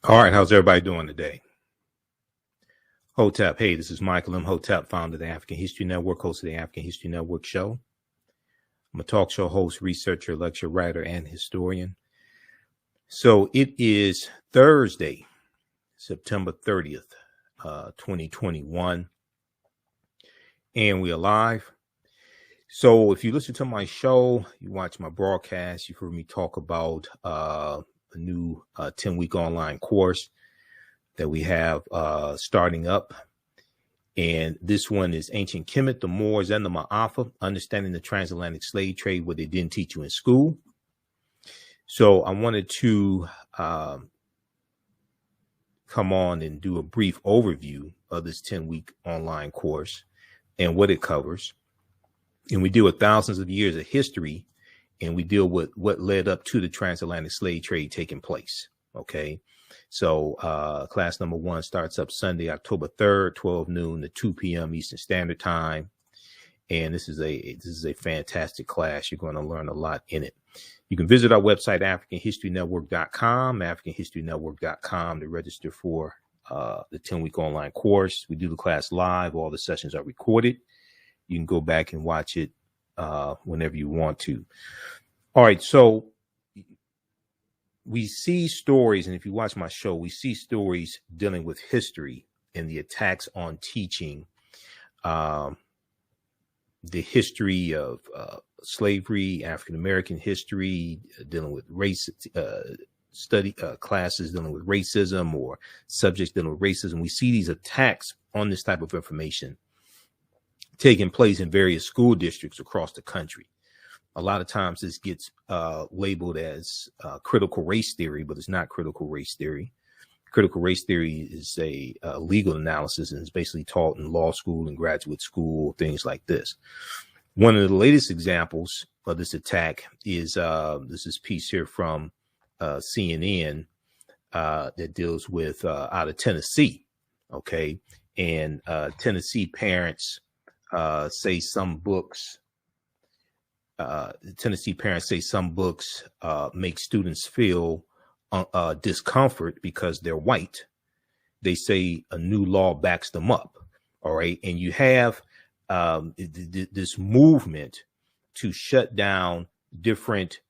All right, how's everybody doing today? Hotep, hey, this is Michael Imhotep, founder of the African History Network, host of the African History Network show. I'm a talk show host, researcher, lecture writer, and historian. So it is Thursday, September 30th, 2021, and we are live. So if you listen to my show, you watch my broadcast, you've heard me talk about a new 10-week online course that we have starting up. And this one is Ancient Kemet, the Moors, and the Maafa, Understanding the Transatlantic Slave Trade, what they didn't teach you in school. So I wanted to come on and do a brief overview of this 10-week online course and what it covers. And we deal with thousands of years of history, and we deal with what led up to the transatlantic slave trade taking place. Okay. So class number 1 starts up Sunday, October 3rd, 12 noon to 2 p.m. Eastern Standard Time. And this is a fantastic class. You're going to learn a lot in it. You can visit our website, AfricanHistoryNetwork.com, AfricanHistoryNetwork.com to register for the 10-week online course. We do the class live. All the sessions are recorded. You can go back and watch it whenever you want to. All right. So we see stories, and if you watch my show, we see stories dealing with history and the attacks on teaching the history of slavery, African-American history, dealing with race, study classes dealing with racism or subjects dealing with racism. We see these attacks on this type of information taking place in various school districts across the country. A lot of times this gets labeled as critical race theory, but it's not critical race theory. Critical race theory is a legal analysis and is basically taught in law school and graduate school, things like this. One of the latest examples of this attack is this piece here from CNN that deals with out of Tennessee. Okay. And Tennessee parents say some books make students feel discomfort because they're white. They say a new law backs them up. All right. And you have this movement to shut down different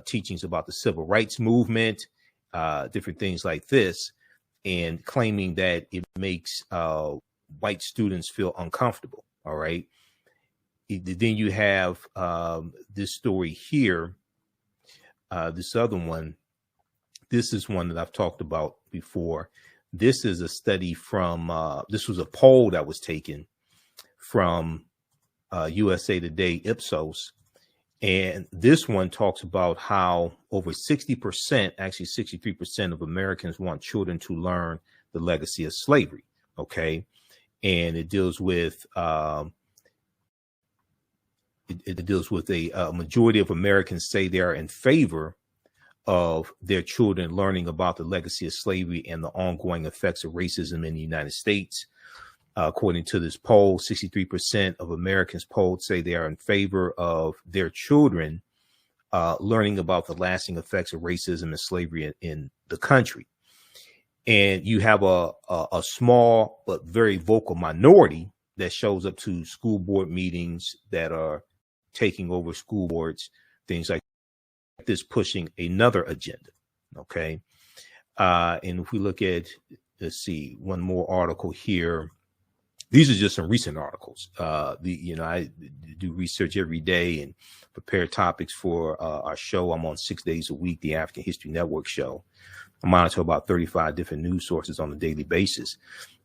teachings about the civil rights movement, different things like this, and claiming that it makes white students feel uncomfortable. All right. Then you have this story here, this other one. This is one that I've talked about before. This is a study from, this was a poll that was taken from USA Today Ipsos. And this one talks about how over 60%, actually 63% of Americans want children to learn the legacy of slavery. Okay. And it deals with a majority of Americans say they are in favor of their children learning about the legacy of slavery and the ongoing effects of racism in the United States. According to this poll, 63% of Americans polled say they are in favor of their children learning about the lasting effects of racism and slavery in the country. And you have a small but very vocal minority that shows up to school board meetings that are taking over school boards, things like this, pushing another agenda. Okay. And if we look at, let's see, one more article here. These are just some recent articles. I do research every day and prepare topics for our show. I'm on 6 days a week, the African History Network show. I monitor about 35 different news sources on a daily basis.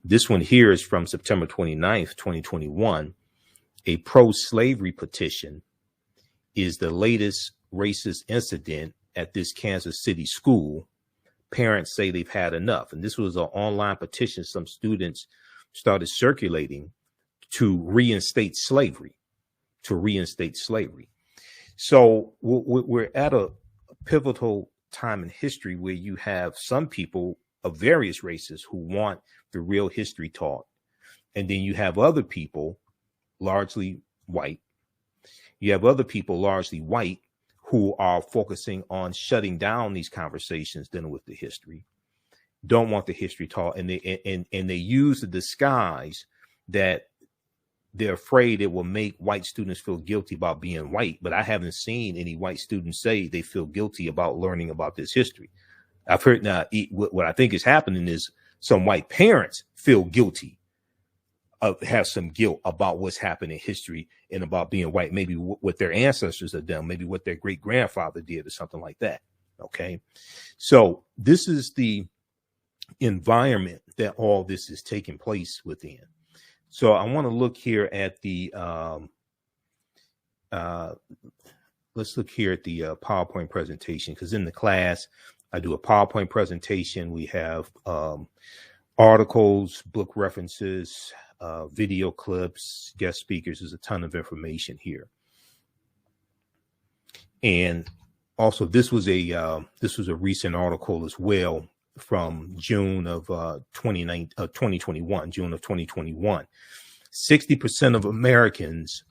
This one here is from September 29th, 2021. A pro-slavery petition is the latest racist incident at this Kansas City school. Parents say they've had enough. And this was an online petition some students started circulating to reinstate slavery. So we're at a pivotal time in history where you have some people of various races who want the real history taught. And then you have other people, largely white. You have other people, largely white, who are focusing on shutting down these conversations dealing with the history. don't want the history taught, and they use the disguise that they're afraid it will make white students feel guilty about being white. But I haven't seen any white students say they feel guilty about learning about this history. I've heard now what I think is happening is some white parents feel guilty, have some guilt about what's happened in history and about being white, maybe what their ancestors have done, maybe what their great grandfather did or something like that. Okay. So this is the environment that all this is taking place within. So I want to look here at the let's look here at the PowerPoint presentation, because in the class I do a PowerPoint presentation. We have articles, book references, video clips, guest speakers. There's a ton of information here. And also this was a recent article as well from June of 2021, June of 2021. 60% of Americans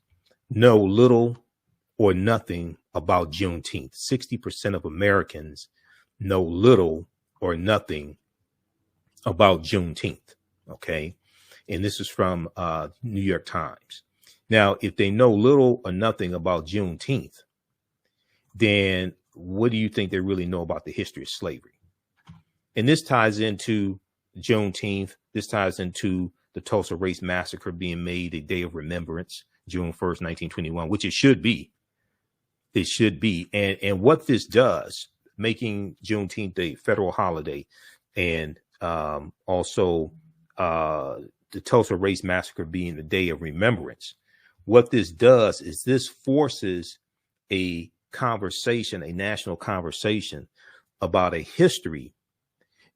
know little or nothing about Juneteenth. 60% of Americans know little or nothing about Juneteenth. Okay. And this is from New York Times. Now, if they know little or nothing about Juneteenth, then what do you think they really know about the history of slavery? And this ties into Juneteenth. This ties into the Tulsa Race Massacre being made a day of remembrance, June 1st, 1921, which it should be. It should be. And what this does, making Juneteenth a federal holiday, and also the Tulsa Race Massacre being a day of remembrance, what this does is this forces a conversation, a national conversation about a history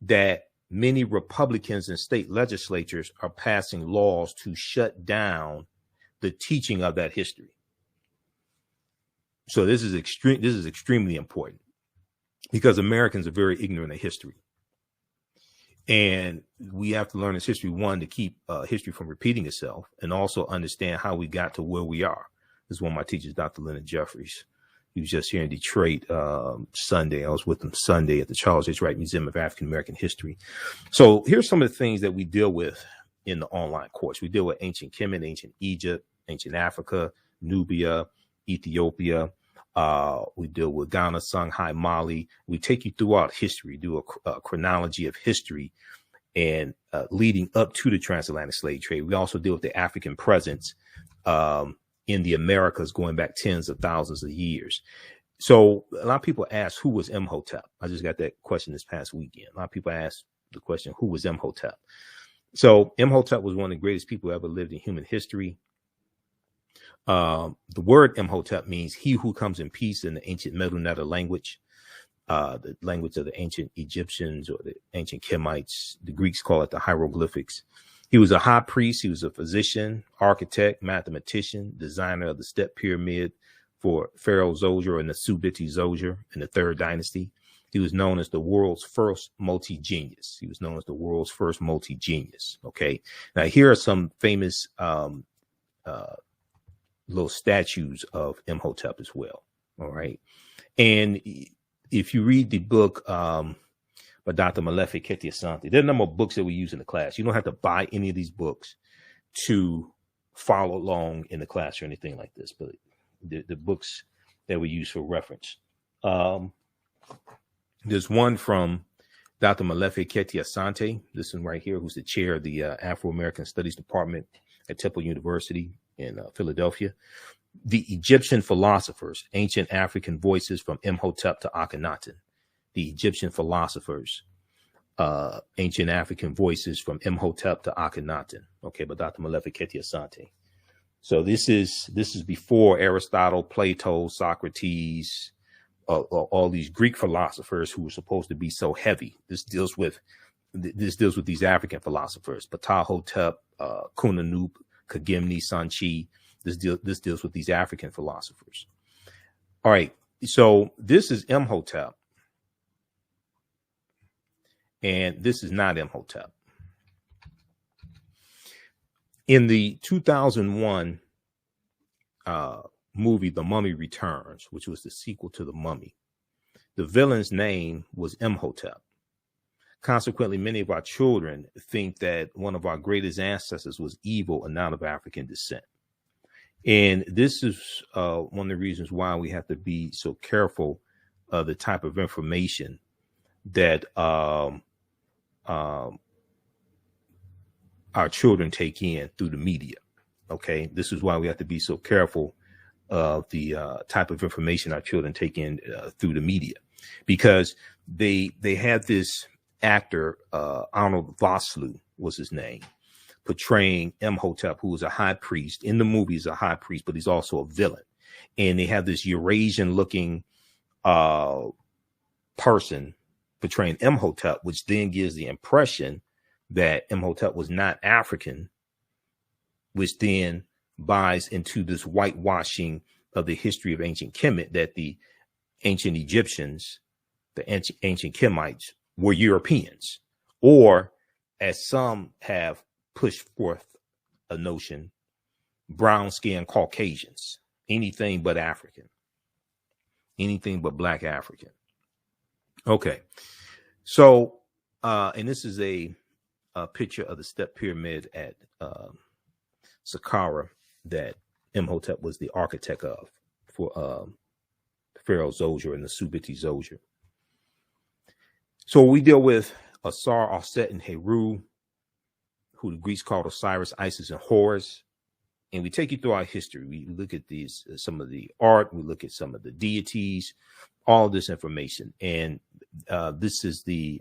that many Republicans and state legislatures are passing laws to shut down the teaching of that history. So this is extremely important, because Americans are very ignorant of history. And we have to learn this history, one, to keep history from repeating itself, and also understand how we got to where we are. This is one of my teachers, Dr. Leonard Jeffries. He was just here in Detroit Sunday. I was with him Sunday at the Charles H. Wright Museum of African American History. So here's some of the things that we deal with in the online course. We deal with ancient Kemet, ancient Egypt, ancient Africa, Nubia, Ethiopia. We deal with Ghana, Songhai, Mali. We take you throughout history, do a chronology of history and leading up to the transatlantic slave trade. We also deal with the African presence in the Americas going back tens of thousands of years. So a lot of people ask, who was Imhotep? I just got that question this past weekend. A lot of people ask the question, who was Imhotep? So Imhotep was one of the greatest people who ever lived in human history. The word Imhotep means he who comes in peace in the ancient Middle Netta language, the language of the ancient Egyptians or the ancient Kemites. The Greeks call it the hieroglyphics. He was a high priest. He was a physician, architect, mathematician, designer of the step pyramid for Pharaoh Zoser and the Subiti Zoser in the Third Dynasty. He was known as the world's first multi-genius. He was known as the world's first multi-genius. Okay. Now, here are some famous little statues of Imhotep as well. All right. And if you read the book by Dr. Malefi Ketiasante, there are a number of books that we use in the class. You don't have to buy any of these books to follow along in the class or anything like this, but the books that we use for reference. There's one from Dr. Malefi Ketiasante, this one right here, who's the chair of the Afro-American Studies Department at Temple University in Philadelphia. The Egyptian philosophers, ancient African voices from Imhotep to Akhenaten. The Egyptian philosophers, ancient African voices from Imhotep to Akhenaten. Okay, by Dr. Malefi Ketiasante. So this is before Aristotle, Plato, Socrates, all these Greek philosophers who were supposed to be so heavy. This deals with these African philosophers, Ptahhotep, Kunanub, Kagimni, Sanchi. This deals with these African philosophers. All right, so this is Imhotep, and this is not Imhotep. In the 2001 movie, The Mummy Returns, which was the sequel to The Mummy, the villain's name was Imhotep. Consequently, many of our children think that one of our greatest ancestors was evil and not of African descent. And this is one of the reasons why we have to be so careful of the type of information that our children take in through the media. Okay, this is why we have to be so careful of the type of information our children take in through the media, because they had this actor, Arnold Vosloo was his name, portraying Imhotep, who was a high priest. In the movie, he's a high priest, but he's also a villain. And they have this Eurasian-looking person portraying Imhotep, which then gives the impression that Imhotep was not African, which then buys into this whitewashing of the history of ancient Kemet, that the ancient Egyptians, the ancient Kemites, were Europeans, or, as some have pushed forth a notion, brown-skinned Caucasians, anything but African, anything but Black African. Okay, so and this is a picture of the step pyramid at Saqqara that Imhotep was the architect of for Pharaoh Zoser and the Subiti Zoser. So we deal with Asar, Aset, and Heru, who the Greeks called Osiris, Isis, and Horus. And we take you through our history. We look at these, some of the art, we look at some of the deities, all this information. And this is the,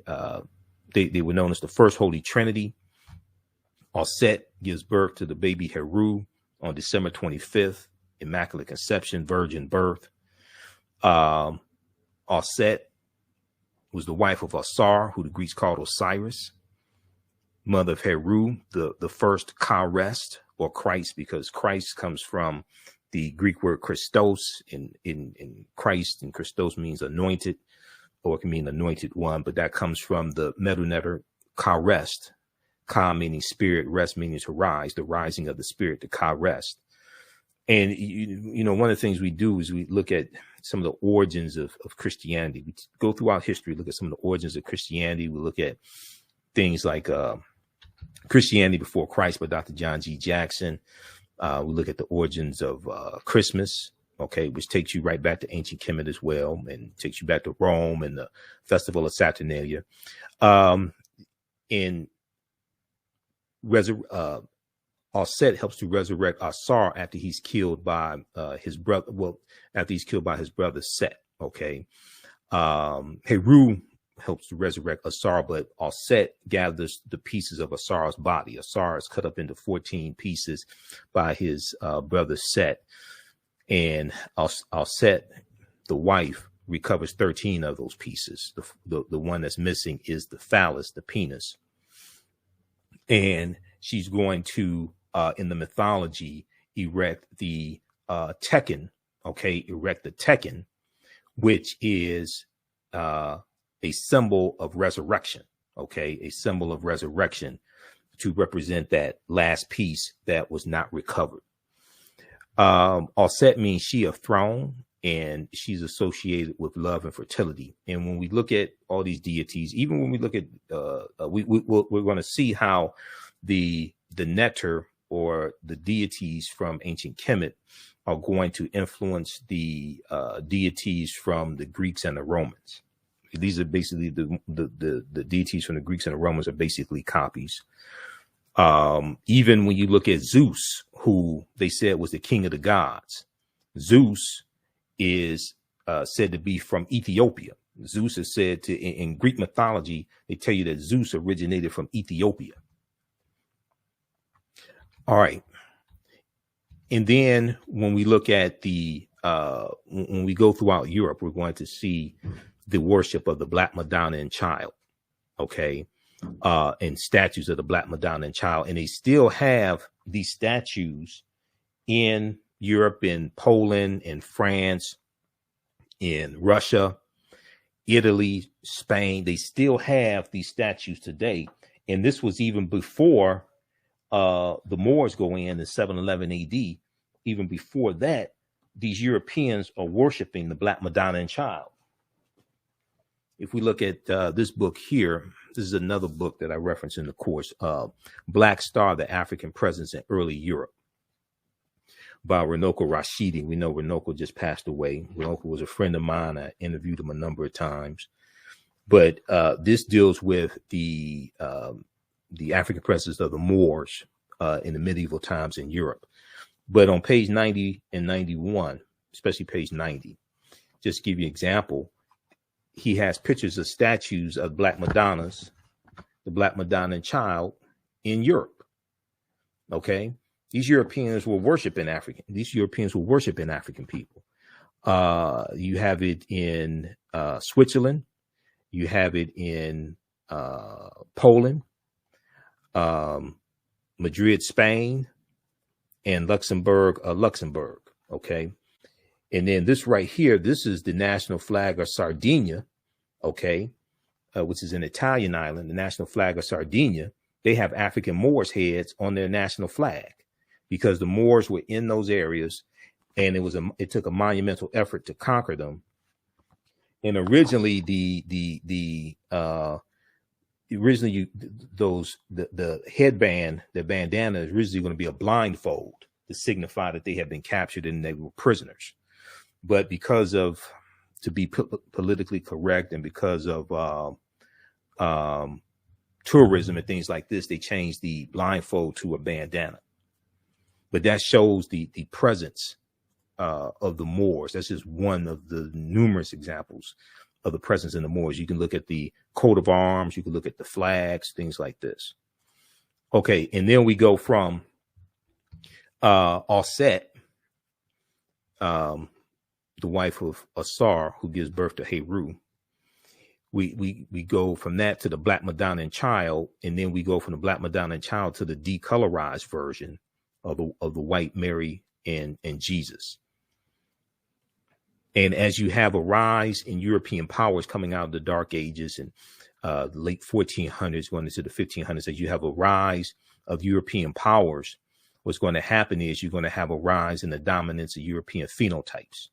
they were known as the first Holy Trinity. Aset gives birth to the baby Heru on December 25th, Immaculate Conception, virgin birth. Aset was the wife of Asar, who the Greeks called Osiris, mother of Heru, the first Christ, or Christ, because Christ comes from the Greek word Christos, in Christ, and Christos means anointed, or it can mean anointed one, but that comes from the Medu Neter Ka-rest, Ka meaning spirit, rest meaning to rise, the rising of the spirit, the Ka-rest. And, you know, one of the things we do is we look at some of the origins of Christianity. We go throughout history, look at some of the origins of Christianity. We look at things like Christianity Before Christ by Dr. John G. Jackson. We look at the origins of Christmas, okay, which takes you right back to ancient Kemet as well, and takes you back to Rome and the festival of Saturnalia. Aset helps to resurrect Asar after he's killed by his brother. Well, after he's killed by his brother Set. Okay, Heru helps to resurrect Asar, but Aset gathers the pieces of Asar's body. Asar is cut up into 14 pieces by his brother Set, and Aset, the wife, recovers 13 of those pieces. The one that's missing is the phallus, the penis, and she's going to, in the mythology, erect the Tekken, okay, erect the Tekken, which is a symbol of resurrection, okay, a symbol of resurrection to represent that last piece that was not recovered. Aset means she of throne, and she's associated with love and fertility. And when we look at all these deities, even when we look at, we're going to see how the Neter, or the deities from ancient Kemet, are going to influence the deities from the Greeks and the Romans. These are basically the deities from the Greeks and the Romans are basically copies. Even when you look at Zeus, who they said was the king of the gods, Zeus is said to be from Ethiopia. Zeus is said to, in Greek mythology, they tell you that Zeus originated from Ethiopia. All right. And then when we look at when we go throughout Europe, we're going to see the worship of the Black Madonna and Child, okay, and statues of the Black Madonna and Child. And they still have these statues in Europe, in Poland, in France, in Russia, Italy, Spain. They still have these statues today. And this was even before the Moors go in 711 AD. Even before that, these Europeans are worshiping the Black Madonna and Child. If we look at this book here, this is another book that I reference in the course, Black Star, The African Presence in Early Europe, by Runoko Rashidi. We know Runoko just passed away. Runoko was a friend of mine. I interviewed him a number of times. But this deals with the African presence of the Moors in the medieval times in Europe. But on page 90 and 91, especially page 90, just to give you an example, he has pictures of statues of Black Madonnas, the Black Madonna and Child in Europe. Okay. These Europeans were worshiping African. These Europeans were worshiping African people. You have it in Switzerland. You have it in Poland, Madrid, Spain, and Luxembourg, Luxembourg. Okay. And then this right here, this is the national flag of Sardinia. Okay. Which is an Italian island, the national flag of Sardinia. They have African Moors heads on their national flag because the Moors were in those areas, and it took a monumental effort to conquer them. And originally the headband, the bandana is originally going to be a blindfold to signify that they had been captured and they were prisoners. But because of, to be politically correct, and because of tourism and things like this, they changed the blindfold to a bandana. But that shows the presence of the Moors. That's just one of the numerous examples of the presence in the Moors. You can look at the coat of arms, you can look at the flags, things like this. Okay, and then we go from Auset, the wife of Asar, who gives birth to Heru. We go from that to the Black Madonna and Child, and then we go from the Black Madonna and Child to the decolorized version of the white Mary and Jesus. And as you have a rise in European powers coming out of the Dark Ages and the late 1400s going into the 1500s, as you have a rise of European powers, what's going to happen is you're going to have a rise in the dominance of European phenotypes.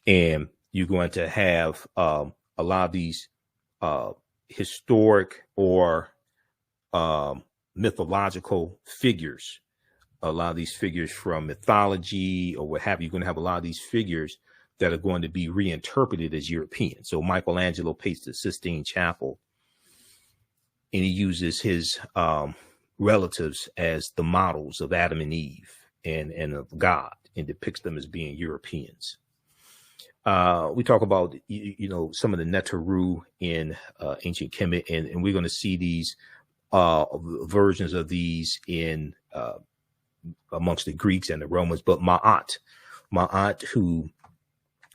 And you're going to have a lot of these historic or mythological figures, a lot of these figures from mythology or what have you. You're going to have a lot of these figures that are going to be reinterpreted as European. So Michelangelo paints the Sistine Chapel, and he uses his relatives as the models of Adam and Eve and of God, and depicts them as being Europeans. We talk about, some of the Neteru in ancient Kemet, and we're going to see these versions of these in amongst the Greeks and the Romans. But Ma'at, who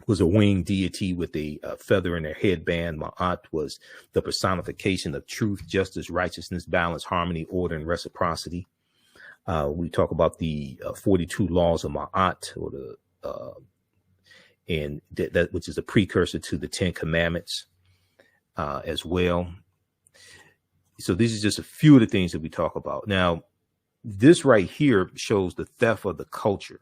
was a winged deity with a feather in their headband. Ma'at was the personification of truth, justice, righteousness, balance, harmony, order, and reciprocity. We talk about the 42 laws of Ma'at, or and that which is a precursor to the 10 Commandments as well. So these are just a few of the things that we talk about. Now, this right here shows the theft of the culture.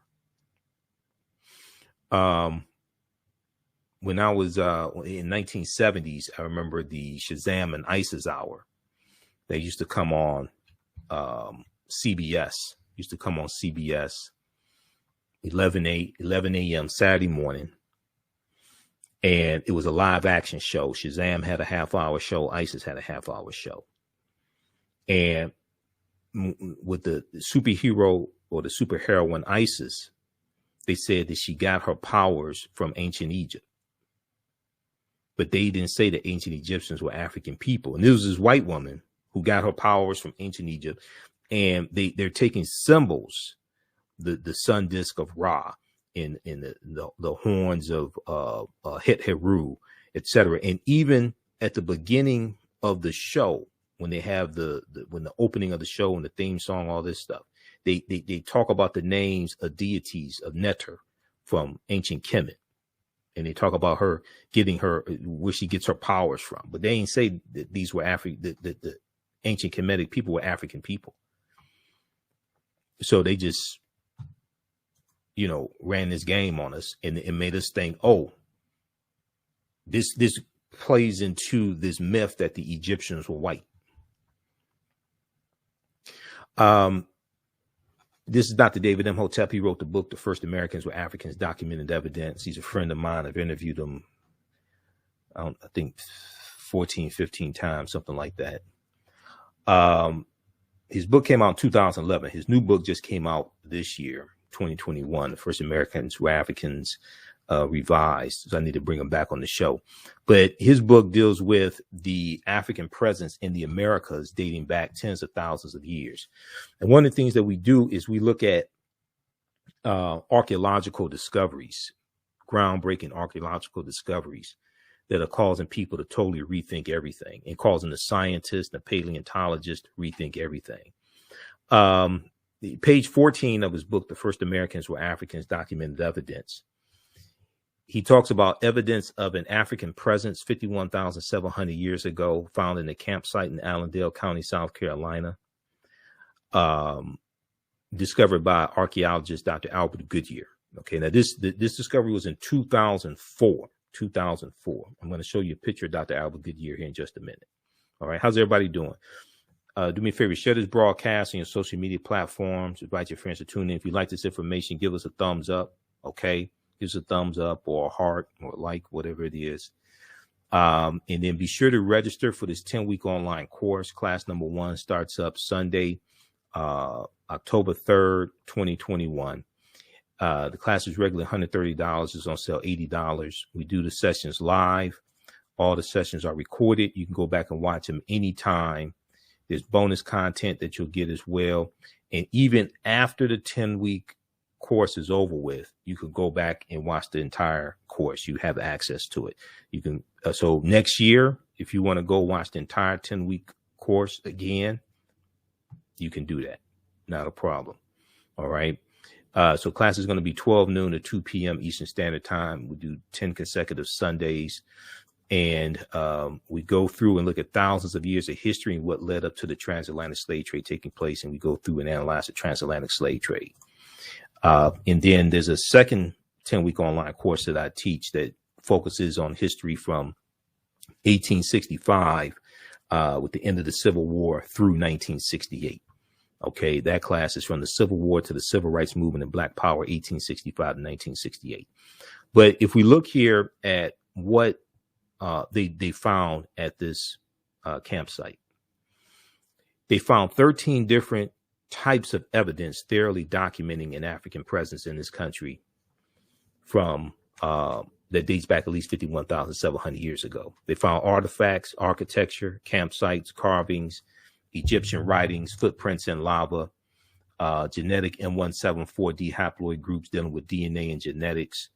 When I was in 1970s, I remember the Shazam and ISIS hour. They used to come on CBS. Used to come on CBS 11 a.m. Saturday morning. And it was a live action show. Shazam had a half-hour show. ISIS had a half-hour show. And with the superhero or the superheroine ISIS, they said that she got her powers from ancient Egypt. But they didn't say that ancient Egyptians were African people. And this was this white woman who got her powers from ancient Egypt. And they're taking symbols, the sun disk of Ra, in the horns of Het Heru, etc. And even at the beginning of the show, when they have when the opening of the show and the theme song, all this stuff, they talk about the names of deities of Neter from ancient Kemet. And they talk about her getting where she gets her powers from. But they ain't say that these were the ancient Kemetic people were African people. So they just, ran this game on us, and it made us think, oh, this plays into this myth that the Egyptians were white. This is Dr. David Imhotep. He wrote the book, The First Americans Were Africans, Documented Evidence. He's a friend of mine. I've interviewed him, I think 14, 15 times, something like that. His book came out in 2011. His new book just came out this year, 2021, The First Americans Were Africans, revised. So I need to bring him back on the show. But his book deals with the African presence in the Americas dating back tens of thousands of years. And one of the things that we do is we look at archaeological discoveries, groundbreaking archaeological discoveries that are causing people to totally rethink everything and causing the scientists, the paleontologists to rethink everything. Page 14 of his book, The First Americans Were Africans, Documented Evidence. He talks about evidence of an African presence 51,700 years ago, found in a campsite in Allendale County, South Carolina, discovered by archaeologist Dr. Albert Goodyear. Okay, now this discovery was in 2004. 2004. I'm going to show you a picture of Dr. Albert Goodyear here in just a minute. All right, how's everybody doing? Do me a favor, share this broadcast on your social media platforms. Invite your friends to tune in. If you like this information, give us a thumbs up. Okay. Give us a thumbs up or a heart or a like, whatever it is. And then be sure to register for this 10-week online course. Class number 1 starts up Sunday, October 3rd, 2021. The class is regularly $130. It's on sale $80. We do the sessions live. All the sessions are recorded. You can go back and watch them anytime. There's bonus content that you'll get as well. And even after the 10-week course is over with, you can go back and watch the entire course. You have access to it. You can so next year, if you want to go watch the entire 10-week course again, you can do that. Not a problem. All right. So class is going to be 12 noon to 2 p.m. Eastern Standard Time. We do 10 consecutive Sundays. And we go through and look at thousands of years of history and what led up to the transatlantic slave trade taking place. And we go through and analyze the transatlantic slave trade. And then there's a second 10-week online course that I teach that focuses on history from 1865 with the end of the Civil War through 1968. Okay, that class is from the Civil War to the Civil Rights Movement and Black Power, 1865 to 1968. But if we look here at what they found at this campsite, they found 13 different types of evidence thoroughly documenting an African presence in this country from that dates back at least 51,700 years ago. They found artifacts, architecture, campsites, carvings, Egyptian writings, footprints in lava, genetic M174D haploid groups dealing with DNA and genetics.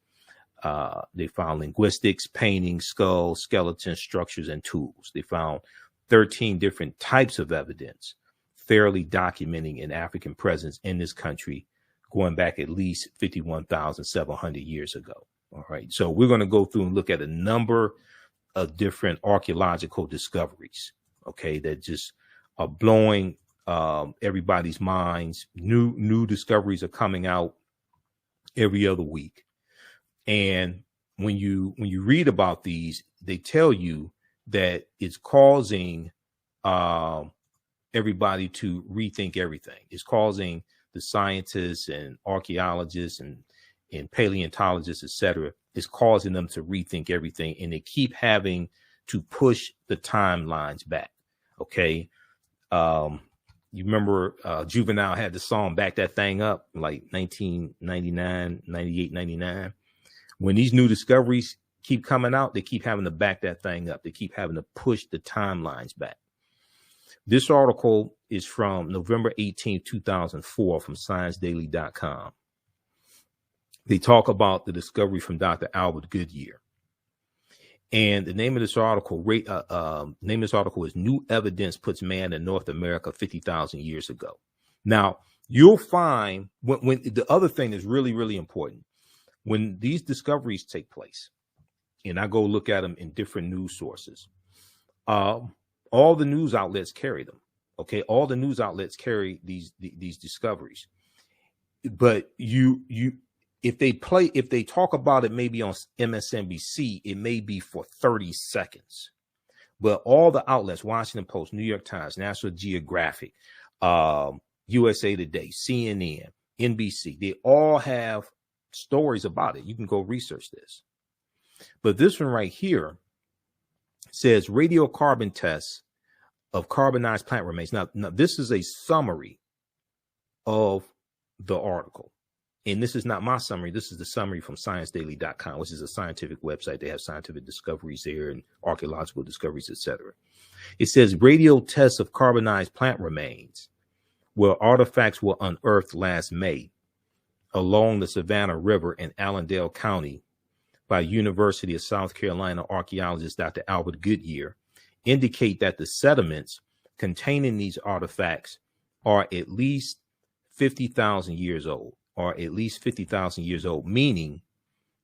They found linguistics, paintings, skulls, skeletons, structures, and tools. They found 13 different types of evidence thoroughly documenting an African presence in this country going back at least 51,700 years ago. All right. So we're going to go through and look at a number of different archaeological discoveries, okay, that just are blowing everybody's minds. New discoveries are coming out every other week. And when you read about these, they tell you that it's causing everybody to rethink everything. It's causing the scientists and archaeologists and paleontologists, et cetera, it's causing them to rethink everything. And they keep having to push the timelines back. Okay. You remember Juvenile had the song Back That Thing Up, like 1999, 98, 99. When these new discoveries keep coming out, they keep having to back that thing up. They keep having to push the timelines back. This article is from November 18, 2004 from ScienceDaily.com. They talk about the discovery from Dr. Albert Goodyear. And the name of this article, is New Evidence Puts Man in North America 50,000 Years Ago. Now, you'll find when the other thing is really, really important. When these discoveries take place, and I go look at them in different news sources, all the news outlets carry them. Okay, all the news outlets carry these discoveries. But if they talk about it maybe on MSNBC, it may be for 30 seconds. But all the outlets, Washington Post, New York Times, National Geographic, USA Today, CNN, NBC, they all have stories about it. You can go research this. But this one right here says radiocarbon tests of carbonized plant remains. Now, this is a summary of the article. And this is not my summary. This is the summary from ScienceDaily.com, which is a scientific website. They have scientific discoveries there and archaeological discoveries, etc. It says radio tests of carbonized plant remains, where artifacts were unearthed last May along the Savannah River in Allendale County by University of South Carolina archaeologist Dr. Albert Goodyear, indicate that the sediments containing these artifacts are at least 50,000 years old. Meaning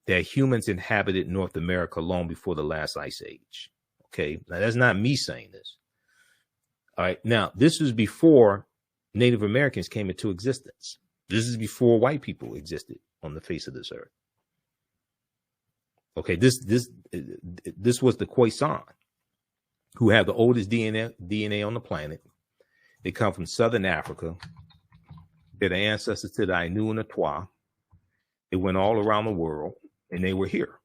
that humans inhabited North America long before the last ice age. Okay, now that's not me saying this. All right, now this was before Native Americans came into existence. This is before white people existed on the face of this earth. Okay, this was the Khoisan, who have the oldest DNA on the planet. They come from Southern Africa. They're the ancestors to the Ainu and the Twa. They went all around the world, and they were here.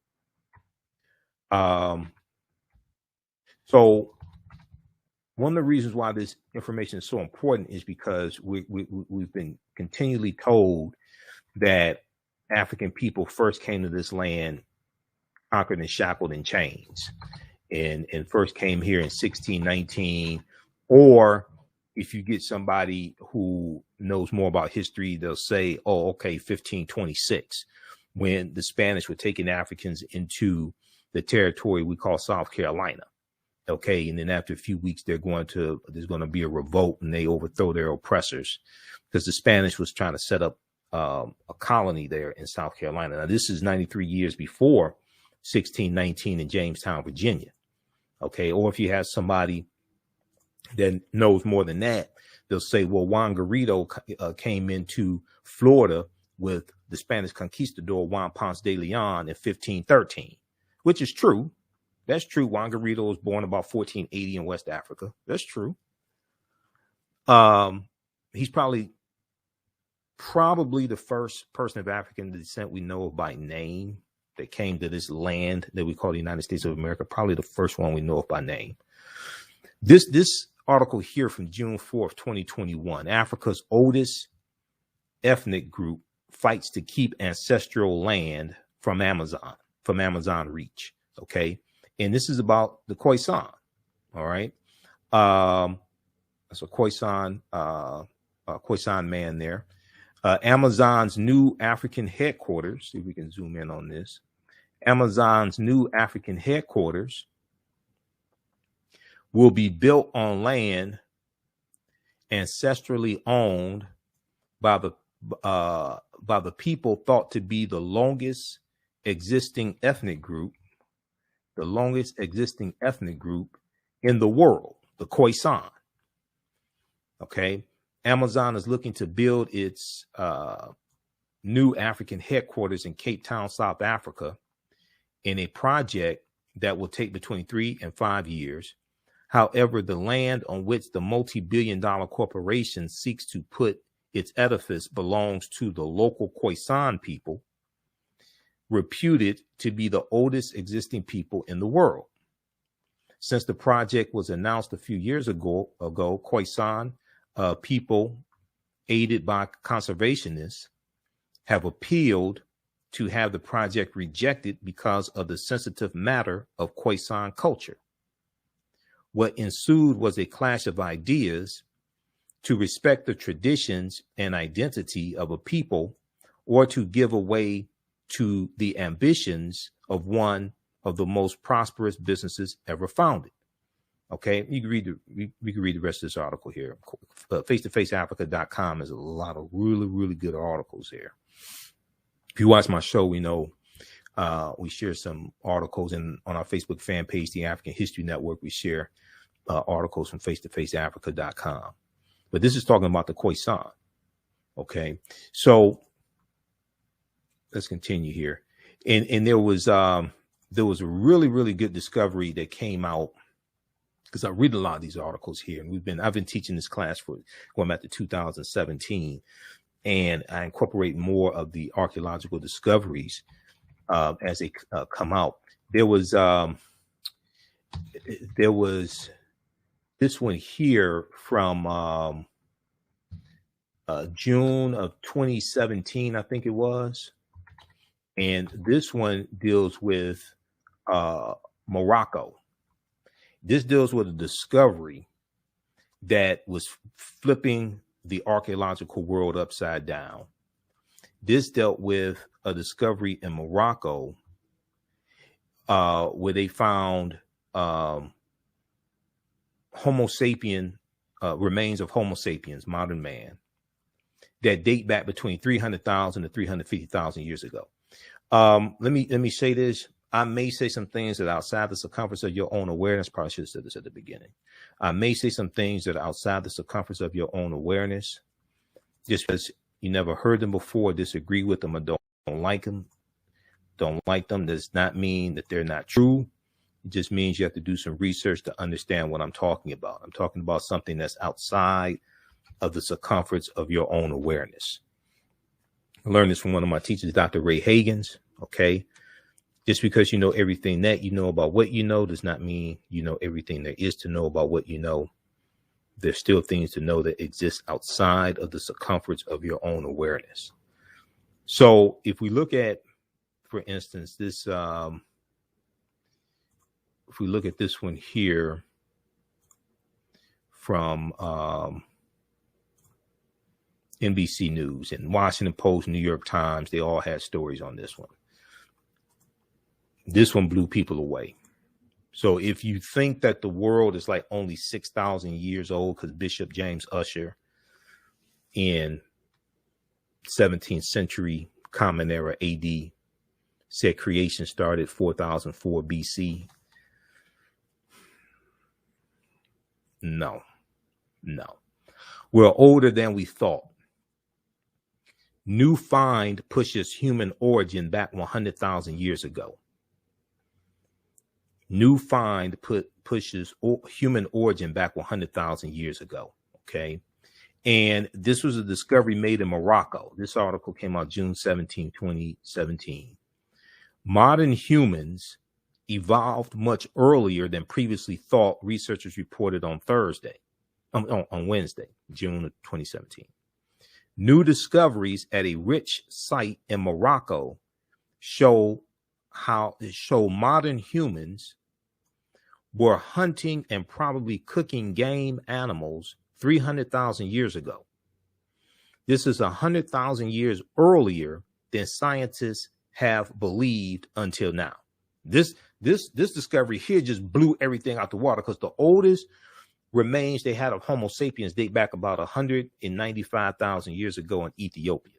So one of the reasons why this information is so important is because we've been continually told that African people first came to this land conquered and shackled in chains, and first came here in 1619, or if you get somebody who knows more about history, they'll say, oh, okay, 1526, when the Spanish were taking Africans into the territory we call South Carolina. Okay, and then after a few weeks, there's going to be a revolt, and they overthrow their oppressors because the Spanish was trying to set up a colony there in South Carolina. Now, this is 93 years before 1619 in Jamestown, Virginia. Okay, or if you have somebody that knows more than that, they'll say, well, Juan Garrido came into Florida with the Spanish conquistador Juan Ponce de Leon in 1513, which is true. That's true. Juan Garrido was born about 1480 in West Africa. That's true. He's probably the first person of African descent we know of by name that came to this land that we call the United States of America. Probably the first one we know of by name. This article here from June 4th, 2021, Africa's oldest ethnic group fights to keep ancestral land from Amazon reach. Okay. And this is about the Khoisan. All right. That's a Khoisan man there. Amazon's new African headquarters. See if we can zoom in on this. Amazon's new African headquarters will be built on land ancestrally owned by the people thought to be the longest existing ethnic group in the world, the Khoisan. Okay. Amazon is looking to build its new African headquarters in Cape Town, South Africa, in a project that will take between 3 and 5 years. However, the land on which the multi-billion-dollar corporation seeks to put its edifice belongs to the local Khoisan people, reputed to be the oldest existing people in the world. Since the project was announced a few years ago, Khoisan people, aided by conservationists, have appealed to have the project rejected because of the sensitive matter of Khoisan culture. What ensued was a clash of ideas to respect the traditions and identity of a people, or to give away to the ambitions of one of the most prosperous businesses ever founded. Okay, you can read the rest of this article here. Face-to-faceafrica.com has a lot of really, really good articles here. If you watch my show, we know we share some articles, and on our Facebook fan page, the African History Network, we share articles from face-to-faceafrica.com. But this is talking about the Khoisan. Okay, so let's continue here. And there was a really good discovery that came out, because I read a lot of these articles here, and I've been teaching this class for going back to 2017, and I incorporate more of the archaeological discoveries as they come out. There was this one here from June of 2017, I think it was. And this one deals with Morocco. This deals with a discovery that was flipping the archaeological world upside down. This dealt with a discovery in Morocco where they found Homo sapien, remains of Homo sapiens, modern man, that date back between 300,000 to 350,000 years ago. Let me say this. I may say some things that are outside the circumference of your own awareness. Probably should have said this at the beginning. I may say some things that are outside the circumference of your own awareness. Just because you never heard them before, disagree with them, or don't like them. Don't like them does not mean that they're not true. It just means you have to do some research to understand what I'm talking about. I'm talking about something that's outside of the circumference of your own awareness. I learned this from one of my teachers, Dr. Ray Hagins. Okay. Just because you know everything that you know about what you know does not mean you know everything there is to know about what you know. There's still things to know that exist outside of the circumference of your own awareness. So if we look at, for instance, this, if we look at this one here from NBC News and Washington Post, New York Times, they all had stories on this one. This one blew people away. So if you think that the world is like only 6,000 years old, because Bishop James Ussher in 17th century Common Era AD said creation started 4004 BC. No. We're older than we thought. New find pushes human origin back 100,000 years ago. New find pushes human origin back 100,000 years ago. Okay. And this was a discovery made in Morocco. This article came out June 17, 2017. Modern humans evolved much earlier than previously thought, researchers reported on Wednesday, June of 2017. New discoveries at a rich site in Morocco show modern humans were hunting and probably cooking game animals 300,000 years ago. This is 100,000 years earlier than scientists have believed until now. This discovery here just blew everything out the water, because the oldest remains they had of Homo sapiens date back about 195,000 years ago in Ethiopia.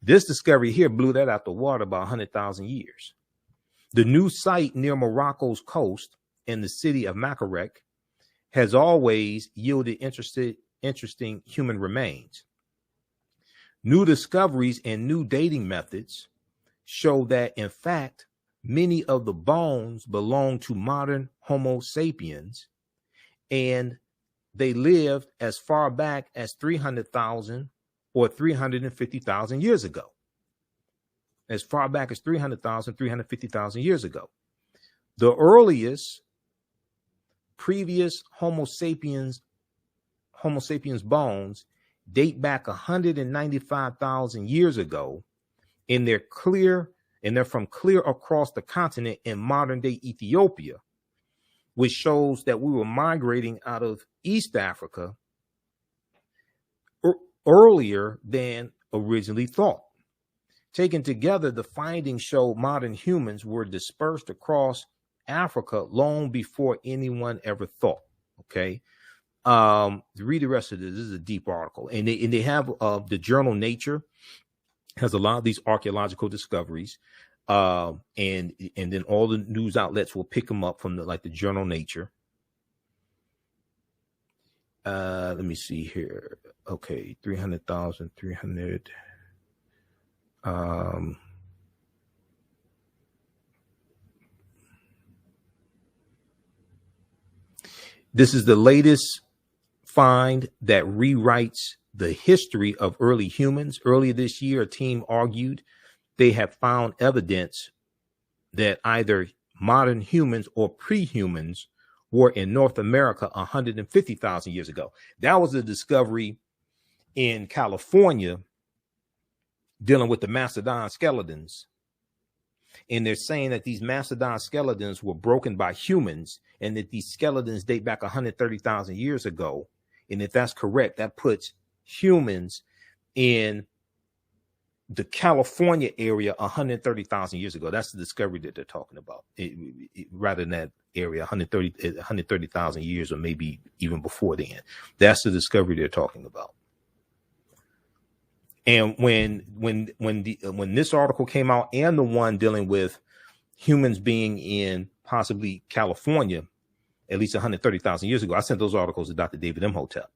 This discovery here blew that out the water by 100,000 years. The new site near Morocco's coast in the city of Makarek has always yielded interesting human remains. New discoveries and new dating methods show that, in fact, many of the bones belong to modern Homo sapiens, and they lived as far back as 300,000 or 350,000 years ago. As far back as 300,000, 350,000 years ago. The earliest previous Homo sapiens bones date back 195,000 years ago, and they're from clear across the continent in modern day Ethiopia, which shows that we were migrating out of East Africa earlier than originally thought. Taken together, the findings show modern humans were dispersed across Africa long before anyone ever thought. Okay. Read the rest of this. This is a deep article. And they have the journal Nature has a lot of these archaeological discoveries. And then all the news outlets will pick them up from the journal Nature. Let me see here. Okay. 300,000, 300. This is the latest find that rewrites the history of early humans. Earlier this year, a team argued they have found evidence that either modern humans or pre-humans were in North America 150,000 years ago. That was a discovery in California dealing with the mastodon skeletons. And they're saying that these mastodon skeletons were broken by humans and that these skeletons date back 130,000 years ago. And if that's correct, that puts humans in the California area 130,000 years ago. That's the discovery that they're talking about. Rather than that area 130,000 years, or maybe even before then. That's the discovery they're talking about. And when this article came out, and the one dealing with humans being in possibly California at least 130,000 years ago, I sent those articles to Dr. David Imhotep.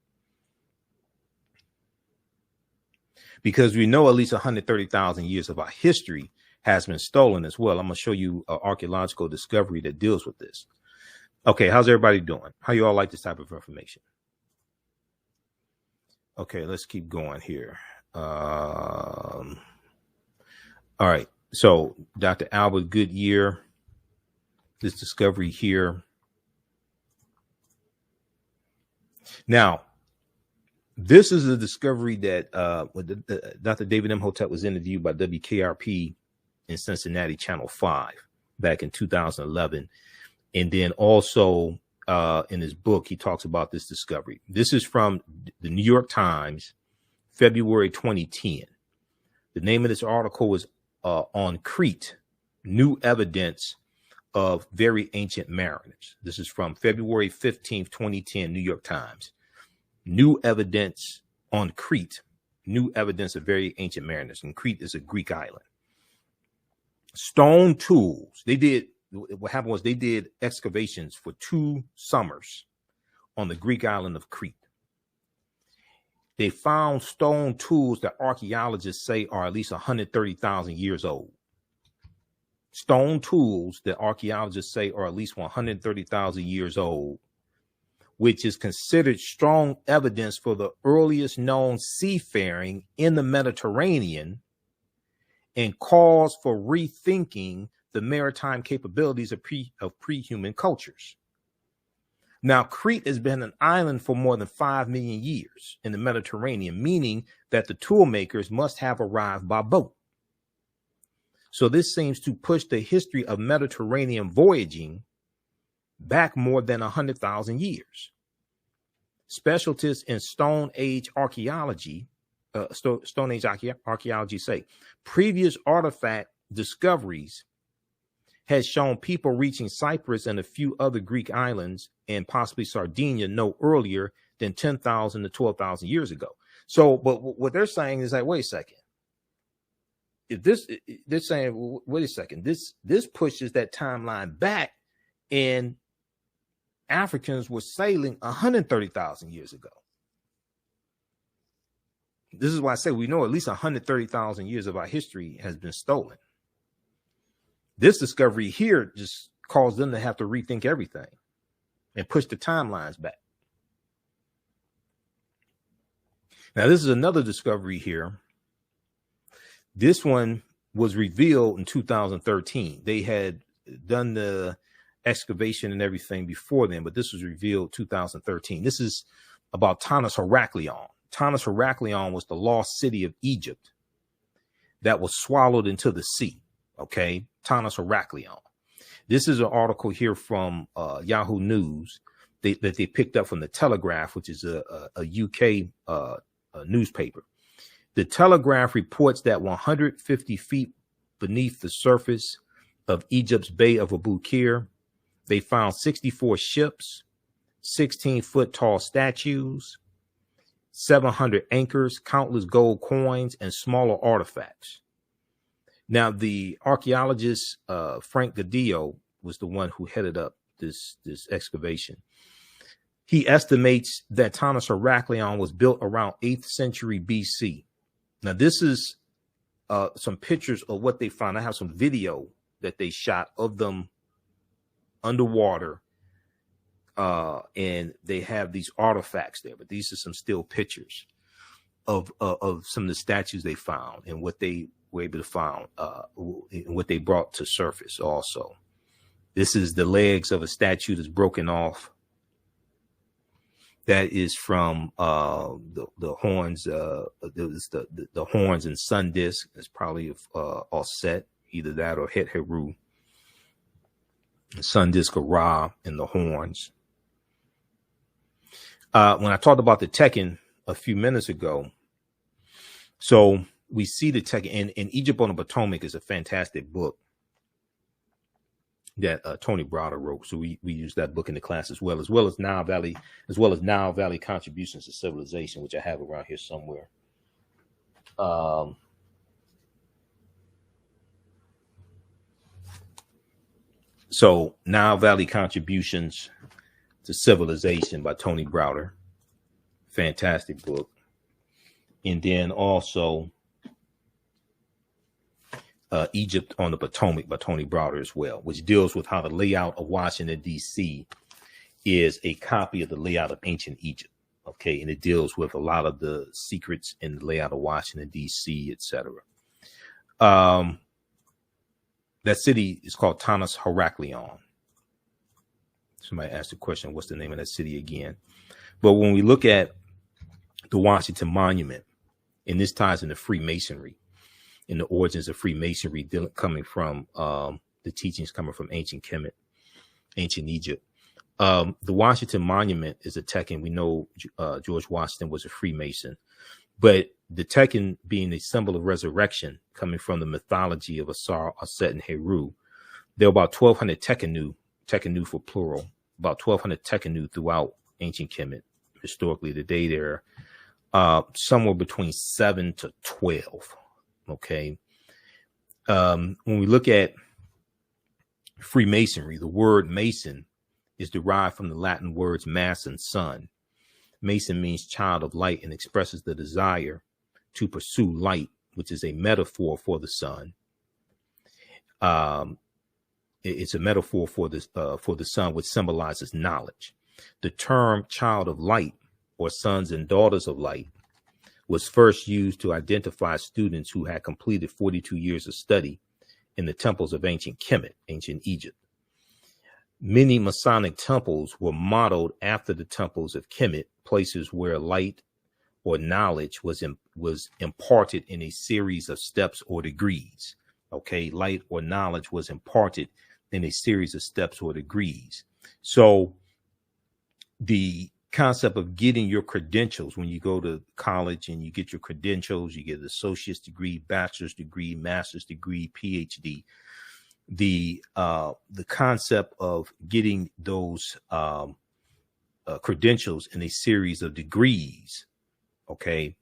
Because we know at least 130,000 years of our history has been stolen as well. I'm going to show you an archaeological discovery that deals with this. Okay, how's everybody doing? How you all like this type of information? Okay, let's keep going here. All right, so Dr. Albert Goodyear, this discovery here. Now, this is a discovery that Dr. David Imhotep was interviewed by WKRP in Cincinnati, Channel 5, back in 2011. And then also in his book, he talks about this discovery. This is from the New York Times, February 2010. The name of this article was on Crete, New Evidence of Very Ancient Mariners. This is from February 15th, 2010, New York Times. New evidence on Crete, new evidence of very ancient mariners. And Crete is a Greek island. Stone tools. What happened was they did excavations for 2 summers on the Greek island of Crete. They found stone tools that archaeologists say are at least 130,000 years old. Stone tools that archaeologists say are at least 130,000 years old, which is considered strong evidence for the earliest known seafaring in the Mediterranean and cause for rethinking the maritime capabilities of pre-human cultures. Now, Crete has been an island for more than 5 million years in the Mediterranean, meaning that the tool makers must have arrived by boat. So this seems to push the history of Mediterranean voyaging back more than 100,000 years. Specialists in Stone Age archaeology, say previous artifact discoveries has shown people reaching Cyprus and a few other Greek islands and possibly Sardinia no earlier than 10,000 to 12,000 years ago. So, but what they're saying is like, wait a second. If they're saying, wait a second, this pushes that timeline back, and Africans were sailing 130,000 years ago. This is why I say we know at least 130,000 years of our history has been stolen. This discovery here just caused them to have to rethink everything and push the timelines back. Now, this is another discovery here. This one was revealed in 2013. They had done the excavation and everything before then, but this was revealed 2013. This is about Tanis Heracleion. Tanis Heracleion was the lost city of Egypt that was swallowed into the sea. Okay, Tanis Heracleion. This is an article here from Yahoo News that they picked up from the Telegraph, which is a UK newspaper. The Telegraph reports that 150 feet beneath the surface of Egypt's Bay of Abu Qir, they found 64 ships, 16-foot tall statues, 700 anchors, countless gold coins, and smaller artifacts. Now, the archaeologist Frank Gadillo was the one who headed up this excavation. He estimates that Tanis Heracleion was built around 8th century BC. Now, this is some pictures of what they found. I have some video that they shot of them underwater, and they have these artifacts there. But these are some still pictures of some of the statues they found and what they were able to find, and what they brought to surface. Also, this is the legs of a statue that's broken off. That is from the horns. The horns and sun disk. It's probably offset, either that or Het Heru. Sun disk of Ra and the horns. When I talked about the Tekken a few minutes ago, so we see the Tekken in Egypt on the Potomac is a fantastic book that Tony Browder wrote. So we use that book in the class as well as Nile Valley Contributions to Civilization, which I have around here somewhere. So Nile Valley Contributions to Civilization by Tony Browder. Fantastic book. And then also Egypt on the Potomac by Tony Browder as well, which deals with how the layout of Washington, D.C. is a copy of the layout of ancient Egypt. Okay, and it deals with a lot of the secrets in the layout of Washington, D.C., etc. That city is called Tanis Heraklion. Somebody asked the question, what's the name of that city again? But when we look at the Washington Monument, and this ties into Freemasonry, in the origins of Freemasonry, coming from the teachings coming from ancient Kemet, ancient Egypt. The Washington Monument is a Tekken. We know George Washington was a Freemason, but the Tekken being a symbol of resurrection, coming from the mythology of Asar, Aset, and Heru, there are about 1,200 Tekkenu for plural, about 1,200 Tekkenu throughout ancient Kemet. Historically, today there are somewhere between 7 to 12. Okay. When we look at Freemasonry, the word Mason is derived from the Latin words mass and sun. Mason means child of light and expresses the desire to pursue light, which is a metaphor for the sun. It's a metaphor for the sun, which symbolizes knowledge. The term child of light, or sons and daughters of light, was first used to identify students who had completed 42 years of study in the temples of ancient Kemet, ancient Egypt. Many Masonic temples were modeled after the temples of Kemet, places where light or knowledge was imparted in a series of steps or degrees. Okay, light or knowledge was imparted in a series of steps or degrees. So the concept of getting your credentials, when you go to college and you get your credentials, you get an associate's degree, bachelor's degree, master's degree, PhD. The concept of getting those credentials in a series of degrees, okay,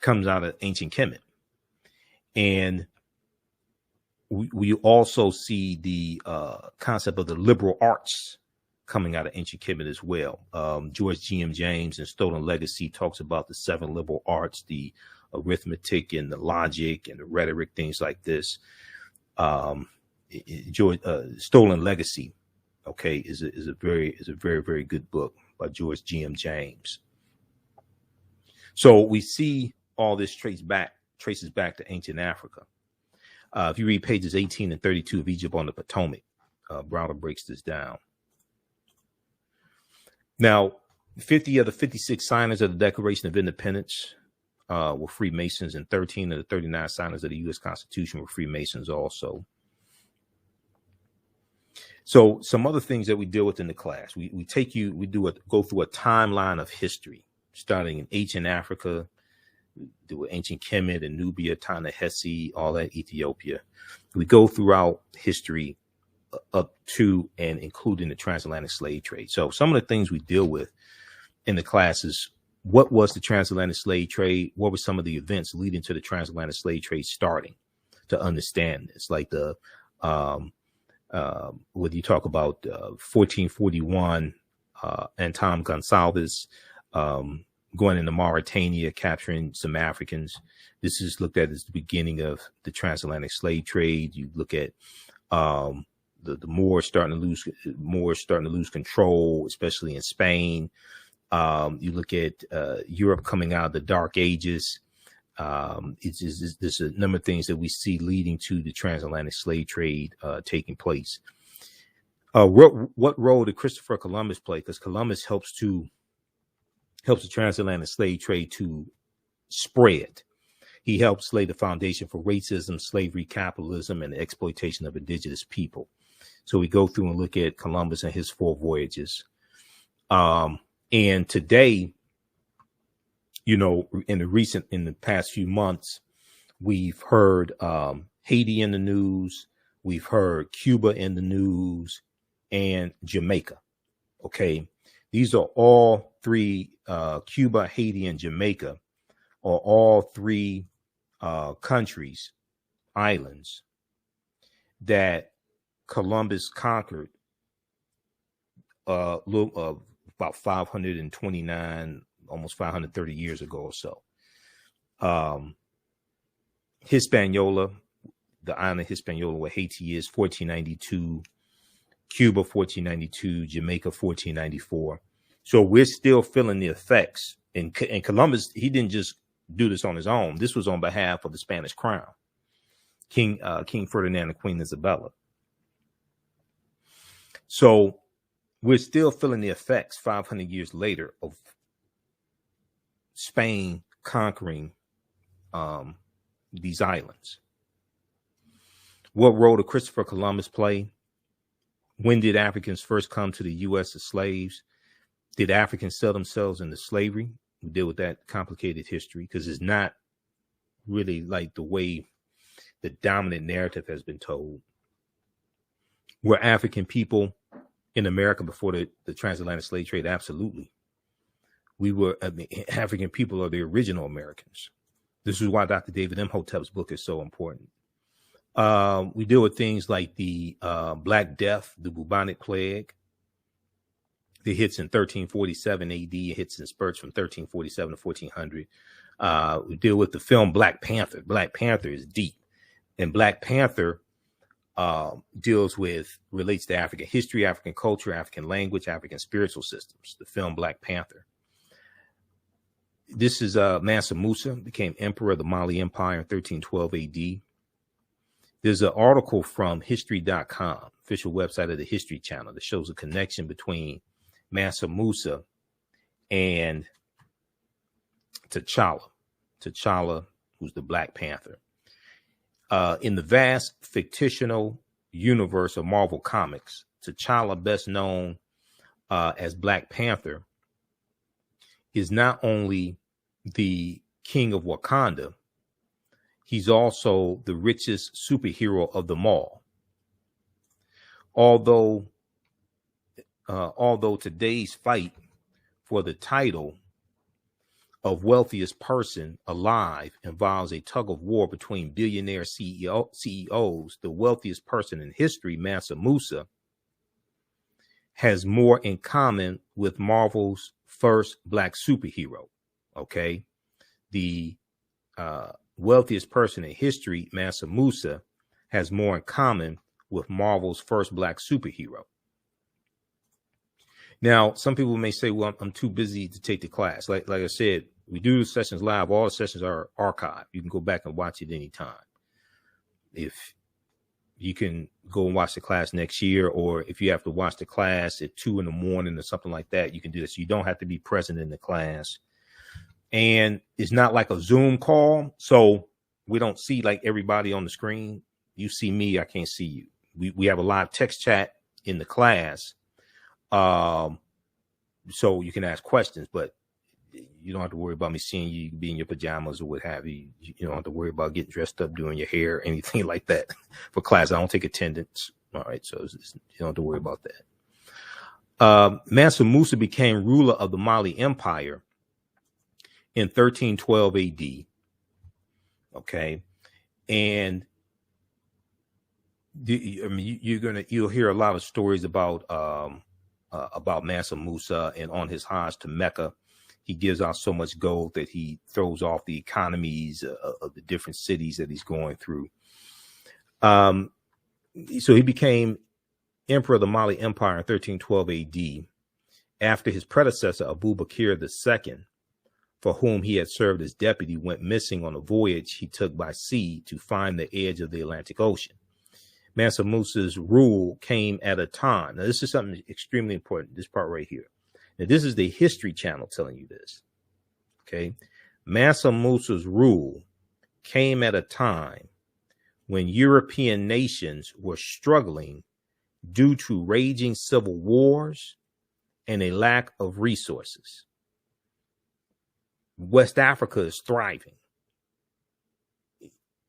comes out of ancient Kemet. And we also see the concept of the liberal arts coming out of ancient Kemet as well. George G.M. James in Stolen Legacy talks about the 7 liberal arts, the arithmetic and the logic and the rhetoric, things like this. Stolen Legacy, okay, is a very, very good book by George G.M. James. So we see all this traces back to ancient Africa. If you read pages 18 and 32 of Egypt on the Potomac, Browder breaks this down. Now, 50 of the 56 signers of the Declaration of Independence were Freemasons, and 13 of the 39 signers of the U.S. Constitution were Freemasons also. So some other things that we deal with in the class, we go through a timeline of history, starting in ancient Africa, do ancient Kemet and Nubia, Ta-Nehesi, all that, Ethiopia. We go throughout history up to and including the transatlantic slave trade. So some of the things we deal with in the class is, what was the transatlantic slave trade? What were some of the events leading to the transatlantic slave trade starting, to understand this? Like whether you talk about 1441, Anton Gonsalves, going into Mauritania, capturing some Africans. This is looked at as the beginning of the transatlantic slave trade. You look at the Moors starting to lose control, especially in Spain. You look at Europe coming out of the Dark Ages. There's a number of things that we see leading to the transatlantic slave trade taking place. What role did Christopher Columbus play? Because Columbus helps the transatlantic slave trade to spread. He helps lay the foundation for racism, slavery, capitalism, and the exploitation of indigenous people. So we go through and look at Columbus and his 4 voyages. And today, you know, in the past few months, we've heard Haiti in the news, we've heard Cuba in the news, and Jamaica. Okay, these are all 3, Cuba, Haiti, and Jamaica are all 3 countries, islands that Columbus conquered about 529, almost 530 years ago or so. Hispaniola, the island Hispaniola, where Haiti is, 1492, Cuba, 1492, Jamaica, 1494. So we're still feeling the effects. And Columbus, he didn't just do this on his own. This was on behalf of the Spanish crown, King Ferdinand and Queen Isabella. So we're still feeling the effects 500 years later of Spain conquering these islands. What role did Christopher Columbus play? When did Africans first come to the U.S. as slaves? Did Africans sell themselves into slavery? We deal with that complicated history because it's not really like the way the dominant narrative has been told. Were African people in America before the transatlantic slave trade? Absolutely. African people are the original Americans. This is why Dr. David Imhotep's book is so important. We deal with things like the Black Death, the bubonic plague. It hits in 1347 AD. It hits in spurts from 1347 to 1400. We deal with the film Black Panther. Black Panther is deep. And Black Panther relates to African history, African culture, African language, African spiritual systems. The film Black Panther. This is Mansa Musa, became emperor of the Mali Empire in 1312 AD. There's an article from history.com, official website of the History Channel, that shows a connection between Mansa Musa and T'Challa. T'Challa, who's the Black Panther. In the vast fictional universe of Marvel Comics, T'Challa, best known as Black Panther, is not only the king of Wakanda, he's also the richest superhero of them all. Although today's fight for the title of wealthiest person alive involves a tug of war between billionaire CEOs, the wealthiest person in history, Mansa Musa, has more in common with Marvel's first Black superhero. Okay, the wealthiest person in history, Mansa Musa, has more in common with Marvel's first Black superhero. Now, some people may say, well, I'm too busy to take the class. Like I said, we do the sessions live. All the sessions are archived. You can go back and watch it anytime. If you can go and watch the class next year, or if you have to watch the class at 2 a.m. or something like that, you can do this. You don't have to be present in the class. And it's not like a Zoom call. So we don't see like everybody on the screen. You see me, I can't see you. We have a live text chat in the class. So you can ask questions, but you don't have to worry about me seeing you. You can be in your pajamas or what have you. You don't have to worry about getting dressed up, doing your hair, anything like that for class. I don't take attendance. All right. So you don't have to worry about that. Mansa Musa became ruler of the Mali Empire in 1312 AD. Okay. And you'll hear a lot of stories about Mansa Musa, and on his Hajj to Mecca, he gives out so much gold that he throws off the economies of the different cities that he's going through. So he became emperor of the Mali Empire in 1312 AD after his predecessor Abu Bakr II, for whom he had served as deputy, went missing on a voyage he took by sea to find the edge of the Atlantic Ocean. Mansa Musa's rule came at a time. Now, this is something extremely important, this part right here. Now, this is the History Channel telling you this. Okay. Mansa Musa's rule came at a time when European nations were struggling due to raging civil wars and a lack of resources. West Africa is thriving.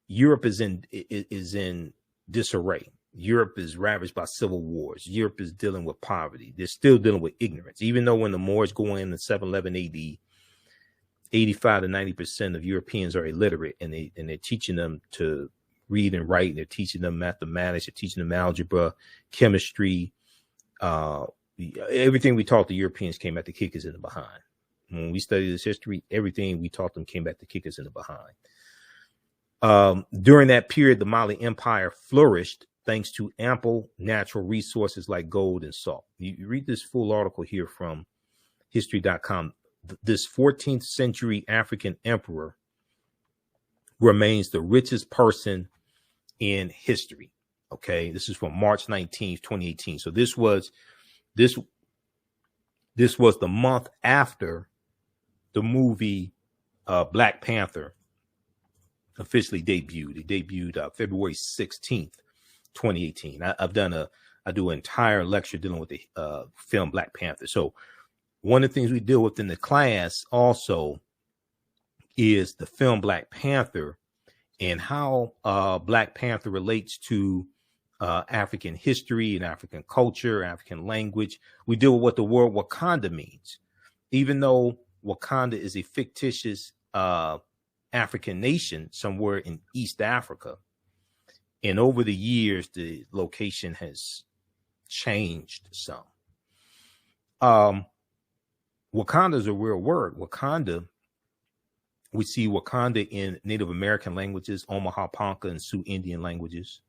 Europe is in disarray. Europe is ravaged by civil wars. Europe is dealing with poverty. They're still dealing with ignorance. Even though when the Moors go in 711 AD, 85 to 90% of Europeans are illiterate, and they're teaching them to read and write, and they're teaching them mathematics, they're teaching them algebra, chemistry. Everything we taught the Europeans came back to kick us in the behind. When we study this history, everything we taught them came back to kick us in the behind. During that period, the Mali Empire flourished thanks to ample natural resources like gold and salt. You read this full article here from history.com. This 14th century African emperor remains the richest person in history. Okay, this is from March 19th, 2018. So this was the month after the movie Black Panther officially debuted. It debuted February 16th, 2018. I do an entire lecture dealing with the film Black Panther. So one of the things we deal with in the class also is the film Black Panther and how Black Panther relates to African history and African culture, African language. We deal with what the word Wakanda means. Even though Wakanda is a fictitious African nation somewhere in East Africa, and over the years, the location has changed some. Wakanda is a real word. Wakanda, we see Wakanda in Native American languages, Omaha Ponca and Sioux Indian languages.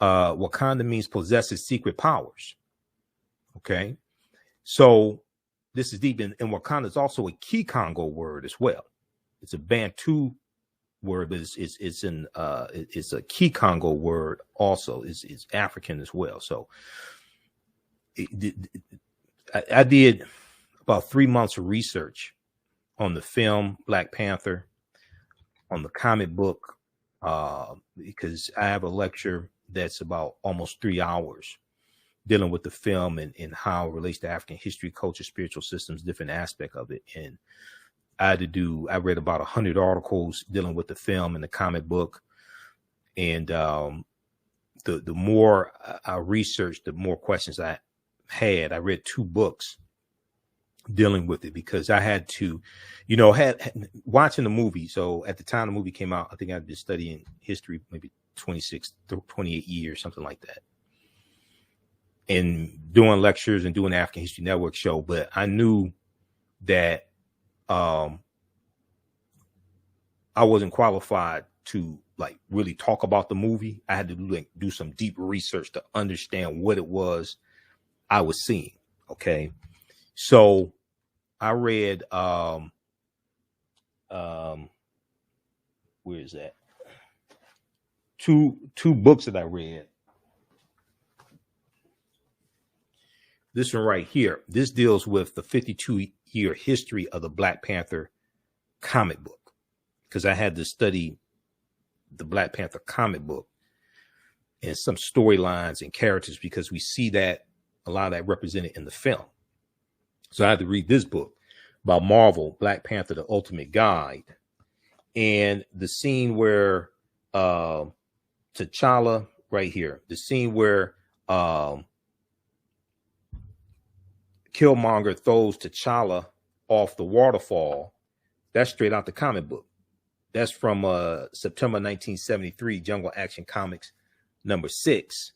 Wakanda means possesses secret powers. Okay. So this is deep, and Wakanda is also a Kikongo word as well. It's a Bantu word, but it's a Kikongo word also. It's African as well. So I did about 3 months of research on the film Black Panther, on the comic book, because I have a lecture that's about almost 3 hours dealing with the film and how it relates to African history, culture, spiritual systems, different aspect of it. And I read about 100 articles dealing with the film and the comic book. And the more I researched, the more questions I had. I read 2 books dealing with it because I had to, had watching the movie. So at the time the movie came out, I think I'd been studying history, maybe 26, 28 years, something like that. And doing lectures and doing the African History Network show. But I knew that I wasn't qualified to really talk about the movie. I had to do some deep research to understand what it was I was seeing. Okay. So I read, where is that? Two books that I read. This one right here. This deals with the 52-year history of the Black Panther comic book, because I had to study the Black Panther comic book and some storylines and characters, because we see that a lot of that represented in the film. So I had to read this book by Marvel, Black Panther, The Ultimate Guide. And the scene where T'Challa, right here, the scene where Killmonger throws T'Challa off the waterfall, that's straight out the comic book. That's from September 1973, Jungle Action Comics #6.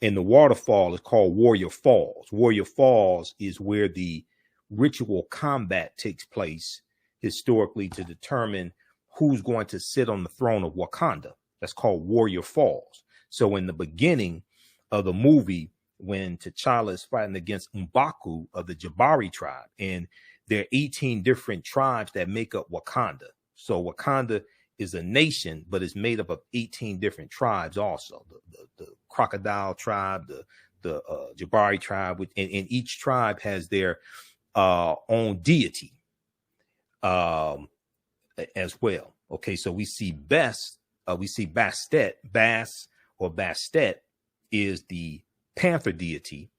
And the waterfall is called Warrior Falls. Warrior Falls is where the ritual combat takes place historically to determine who's going to sit on the throne of Wakanda. That's called Warrior Falls. So in the beginning of the movie, when T'Challa is fighting against M'Baku of the Jabari tribe, and there are 18 different tribes that make up Wakanda. So Wakanda is a nation, but it's made up of 18 different tribes also. The Crocodile tribe, the Jabari tribe, and each tribe has their own deity as well. Okay, so we see Bastet. Bastet is the panther deity,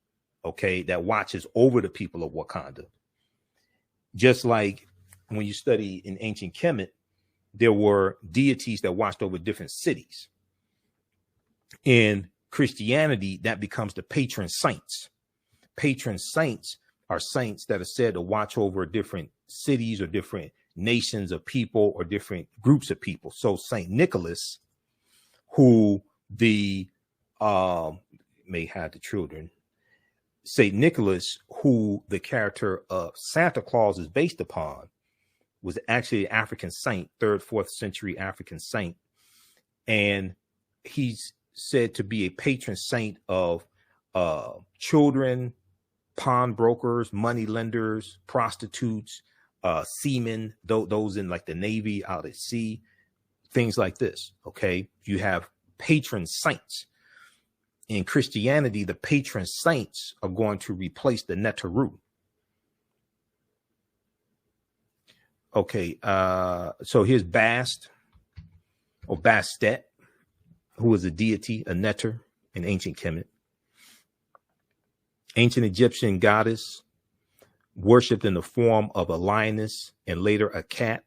okay, that watches over the people of Wakanda. Just like when you study in ancient Kemet, there were deities that watched over different cities. In Christianity, that becomes the patron saints. Patron saints are saints that are said to watch over different cities or different nations of people or different groups of people. So Saint Nicholas, who the may have the children, Saint Nicholas, who the character of Santa Claus is based upon, was actually an African saint, 3rd, 4th century African saint. And he's said to be a patron saint of children, pawnbrokers, money lenders, prostitutes, seamen, those in like the Navy, out at sea, things like this. Okay, you have patron saints. In Christianity, the patron saints are going to replace the Neteru. Okay, so here's Bast or Bastet, who is a deity, a Neter in ancient Kemet. Ancient Egyptian goddess, worshipped in the form of a lioness and later a cat,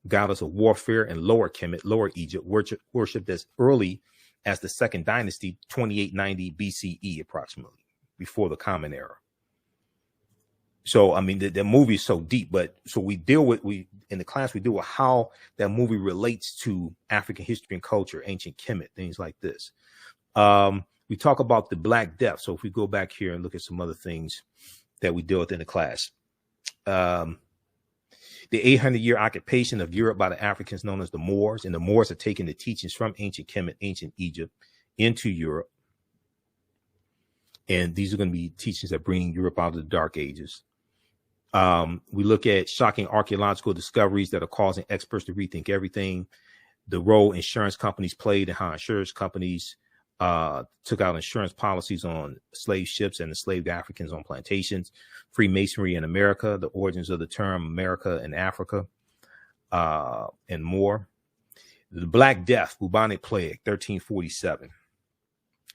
goddess of warfare in Lower Kemet, Lower Egypt, worshipped as early as the 2nd dynasty, 2890 BCE, approximately, before the Common Era. So, I mean, the movie is so deep, but so in the class, we deal with how that movie relates to African history and culture, ancient Kemet, things like this. We talk about the Black Death. So if we go back here and look at some other things that we deal with in the class, the 800-year occupation of Europe by the Africans known as the Moors, and the Moors are taking the teachings from ancient Kemet, ancient Egypt into Europe. And these are going to be teachings that bring Europe out of the Dark Ages. We look at shocking archaeological discoveries that are causing experts to rethink everything, the role insurance companies played, and how insurance companies took out insurance policies on slave ships and enslaved Africans on plantations, Freemasonry in America, the origins of the term America and Africa, and more. The Black Death, bubonic plague, 1347.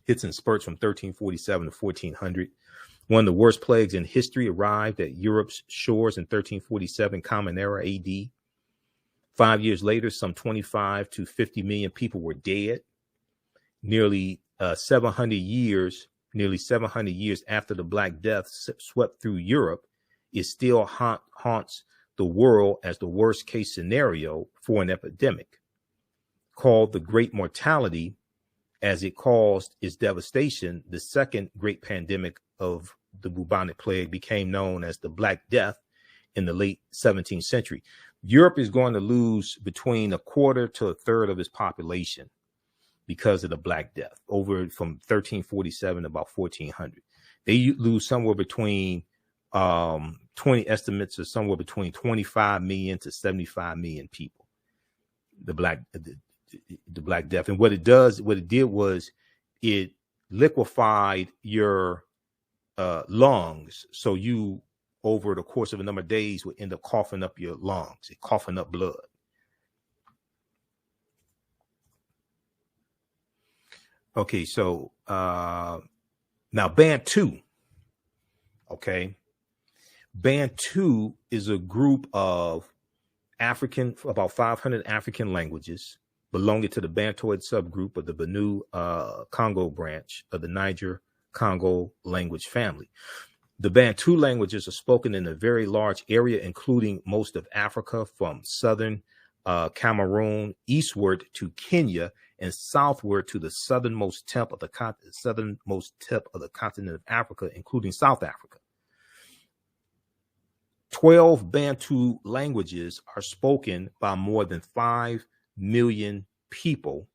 Hits and spurts from 1347 to 1400. One of the worst plagues in history arrived at Europe's shores in 1347, Common Era AD. 5 years later, some 25 to 50 million people were dead. Nearly 700 years after the Black Death swept through Europe, it still haunts the world as the worst case scenario for an epidemic. Called the Great Mortality, as it caused its devastation, the second great pandemic of the bubonic plague became known as the Black Death in the late 17th century. Europe is going to lose between a quarter to a third of its population because of the Black Death, over from 1347 to about 1400. They lose somewhere between 20 estimates of somewhere between 25 million to 75 million people. The Black Death. And what it did was it liquefied your lungs. So you, over the course of a number of days, would end up coughing up your lungs, coughing up blood. Okay, so now Bantu. Okay. Bantu is a group of about 500 African languages belonging to the Bantoid subgroup of the Benue Congo branch of the Niger-Congo language family. The Bantu languages are spoken in a very large area, including most of Africa, from southern Cameroon eastward to Kenya and southward to the southernmost tip of the continent of Africa, including South Africa. 12 Bantu languages are spoken by more than 5 million people,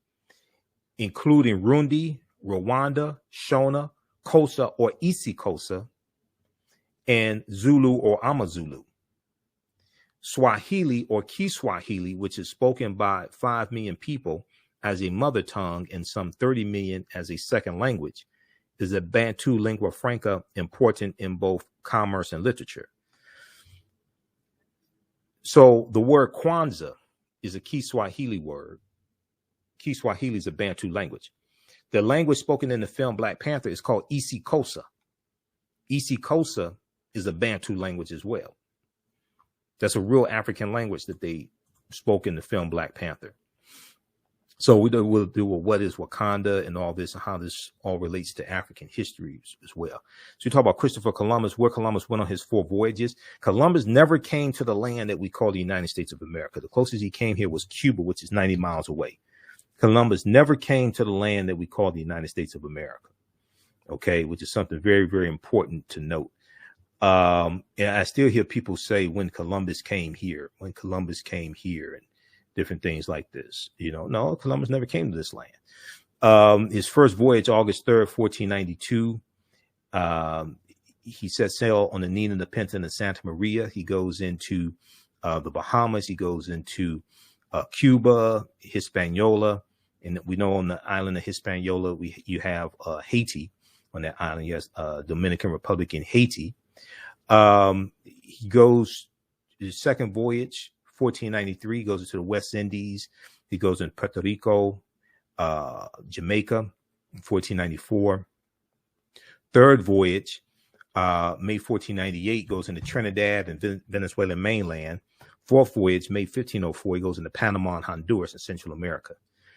including Rundi, Rwanda, Shona, Kosa or Isikosa, and Zulu or Amazulu. Swahili or Kiswahili, which is spoken by 5 million people as a mother tongue and some 30 million as a second language, is a Bantu lingua franca important in both commerce and literature. So the word Kwanzaa is a Kiswahili word. Kiswahili is a Bantu language. The language spoken in the film Black Panther is called Isikosa. Isikosa is a Bantu language as well. That's a real African language that they spoke in the film Black Panther. So we'll do what is Wakanda and all this and how this all relates to African history as well. So you talk about Christopher Columbus, where Columbus went on his 4 voyages. Columbus never came to the land that we call the United States of America. The closest he came here was Cuba, which is 90 miles away. Columbus never came to the land that we call the United States of America. Okay, which is something very, very important to note. And I still hear people say when Columbus came here, and different things like this. No, Columbus never came to this land. His first voyage, August 3rd, 1492. He set sail on the Nina, the Pinta, and the Santa Maria. He goes into the Bahamas. He goes into Cuba, Hispaniola. And we know on the island of Hispaniola, you have Haiti on that island. Yes, Dominican Republic in Haiti. He goes his second voyage, 1493, goes into the West Indies. He goes in Puerto Rico, Jamaica, 1494. Third voyage, May 1498, goes into Trinidad and Venezuelan mainland. Fourth voyage, May 1504, he goes into Panama and Honduras in Central America.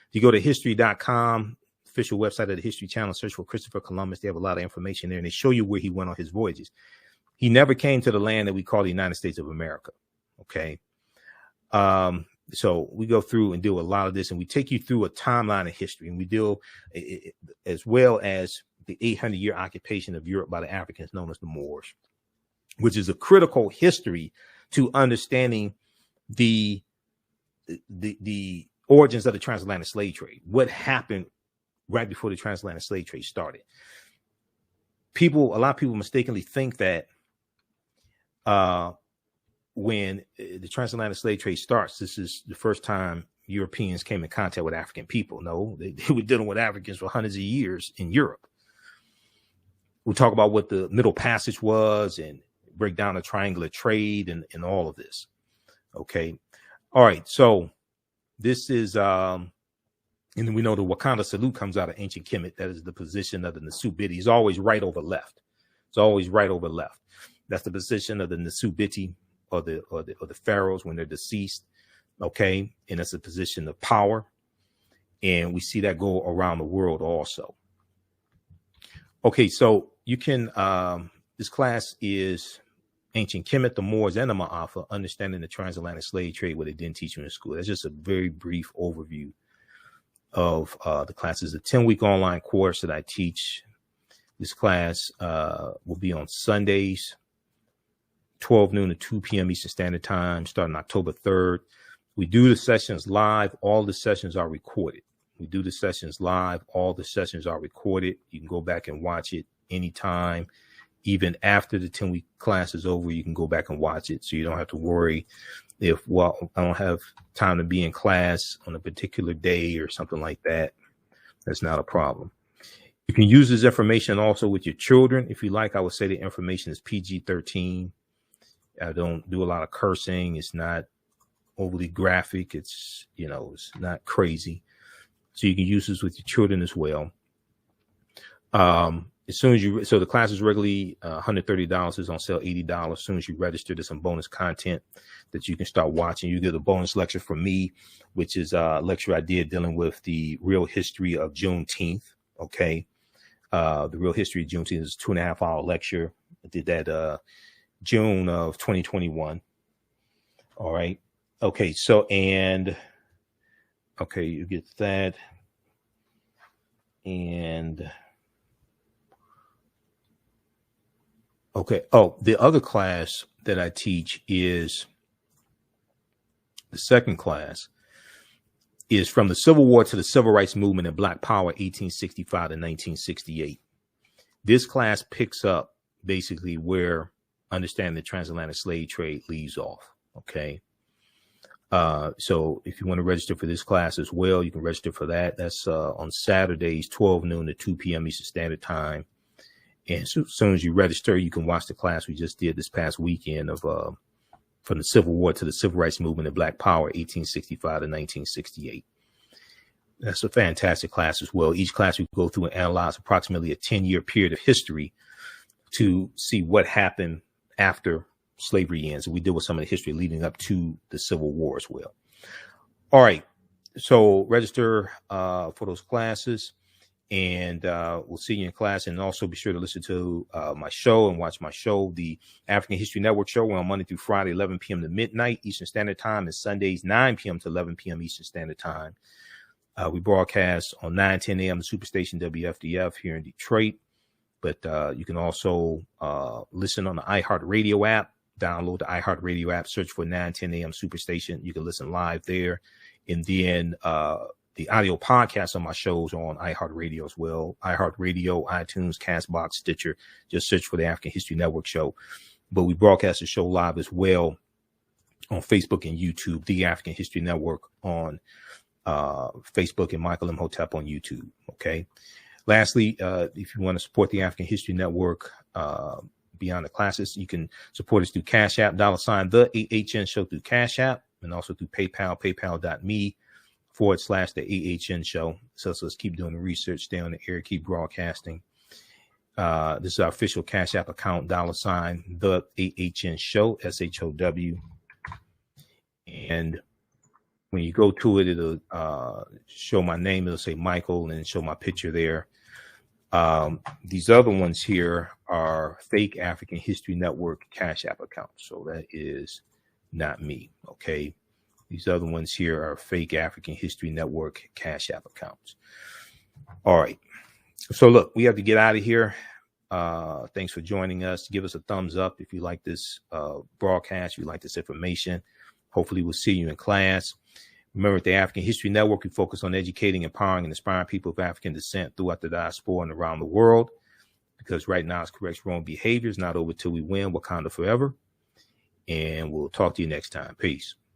If you go to history.com, official website of the History Channel, search for Christopher Columbus. They have a lot of information there, and they show you where he went on his voyages. He never came to the land that we call the United States of America. Okay. So we go through and deal with a lot of this, and we take you through a timeline of history, and we deal as well as the 800-year occupation of Europe by the Africans known as the Moors, which is a critical history to understanding the origins of the transatlantic slave trade. What happened right before the transatlantic slave trade started? A lot of people mistakenly think that when the transatlantic slave trade starts, this is the first time Europeans came in contact with African people. No, they were dealing with Africans for hundreds of years in Europe. We'll talk about what the Middle Passage was and break down the triangular trade and all of this. Okay. All right. So this is, and then we know the Wakanda salute comes out of ancient Kemet. That is the position of the Nasubiti. It's always right over left. It's always right over left. That's the position of the Nasubiti or the pharaohs when they're deceased. Okay. And that's a position of power. And we see that go around the world also. Okay. So you can, this class is ancient Kemet, the Moors, and the Maafa, understanding the transatlantic slave trade, what they didn't teach you in school. That's just a very brief overview of the class. It's a 10-week online course that I teach. This class will be on Sundays, 12 noon to 2 p.m. Eastern Standard Time, starting October 3rd. We do the sessions live. All the sessions are recorded. We do the sessions live. All the sessions are recorded. You can go back and watch it anytime. Even after the 10-week class is over, you can go back and watch it. So you don't have to worry if, well, I don't have time to be in class on a particular day or something like that. That's not a problem. You can use this information also with your children. If you like, I would say the information is PG-13. I don't do a lot of cursing. It's not overly graphic. It's, it's not crazy. So you can use this with your children as well. As soon as so the class is regularly $130, is on sale $80. As soon as you register, there's some bonus content that you can start watching. You get a bonus lecture from me, which is a lecture I did dealing with the real history of Juneteenth. Okay. The real history of Juneteenth is a 2.5-hour lecture. I did that June of 2021. All right. Okay. So, okay, you get that. And okay. Oh, the other class that I teach is the second class is From the Civil War to the Civil Rights Movement and Black Power, 1865 to 1968. This class picks up basically where understanding the transatlantic slave trade leaves off. Okay. So if you want to register for this class as well, you can register for that. That's on Saturdays, 12 noon to 2 p.m. Eastern Standard Time. And so, as soon as you register, you can watch the class we just did this past weekend of From the Civil War to the Civil Rights Movement and Black Power, 1865 to 1968. That's a fantastic class as well. Each class we go through and analyze approximately a 10-year period of history to see what happened after slavery ends. And we deal with some of the history leading up to the Civil War as well. All right. So register for those classes, and we'll see you in class. And also be sure to listen to my show and watch my show, the African History Network show. We're on Monday through Friday, 11 p.m. to midnight Eastern Standard Time, and Sundays, 9 p.m. to 11 p.m. Eastern Standard Time. We broadcast on 9:10 a.m. the Superstation WFDF here in Detroit. But you can also listen on the iHeartRadio app. Download the iHeartRadio app, search for 9:10 a.m. Superstation. You can listen live there. And then the audio podcast on my shows are on iHeartRadio as well. iHeartRadio, iTunes, CastBox, Stitcher. Just search for the African History Network show. But we broadcast the show live as well on Facebook and YouTube, the African History Network on Facebook, and Michael Imhotep on YouTube. Okay. Lastly, if you want to support the African History Network beyond the classes, you can support us through Cash App, $ the AHN show through Cash App, and also through PayPal, paypal.me/the AHN show. So let's keep doing the research, stay on the air, keep broadcasting. This is our official Cash App account, $ the AHN show, SHOW. And when you go to it, it'll show my name. It'll say Michael and show my picture there. These other ones here are fake African History Network Cash App accounts. So that is not me. Okay. These other ones here are fake African History Network Cash App accounts. All right. So look, we have to get out of here. Thanks for joining us. Give us a thumbs up if you like this broadcast, if you like this information. Hopefully we'll see you in class. Remember, at the African History Network, we focus on educating, empowering, and inspiring people of African descent throughout the diaspora and around the world. Because right now it's correct wrong behavior. It's not over till we win. Wakanda forever. And we'll talk to you next time. Peace.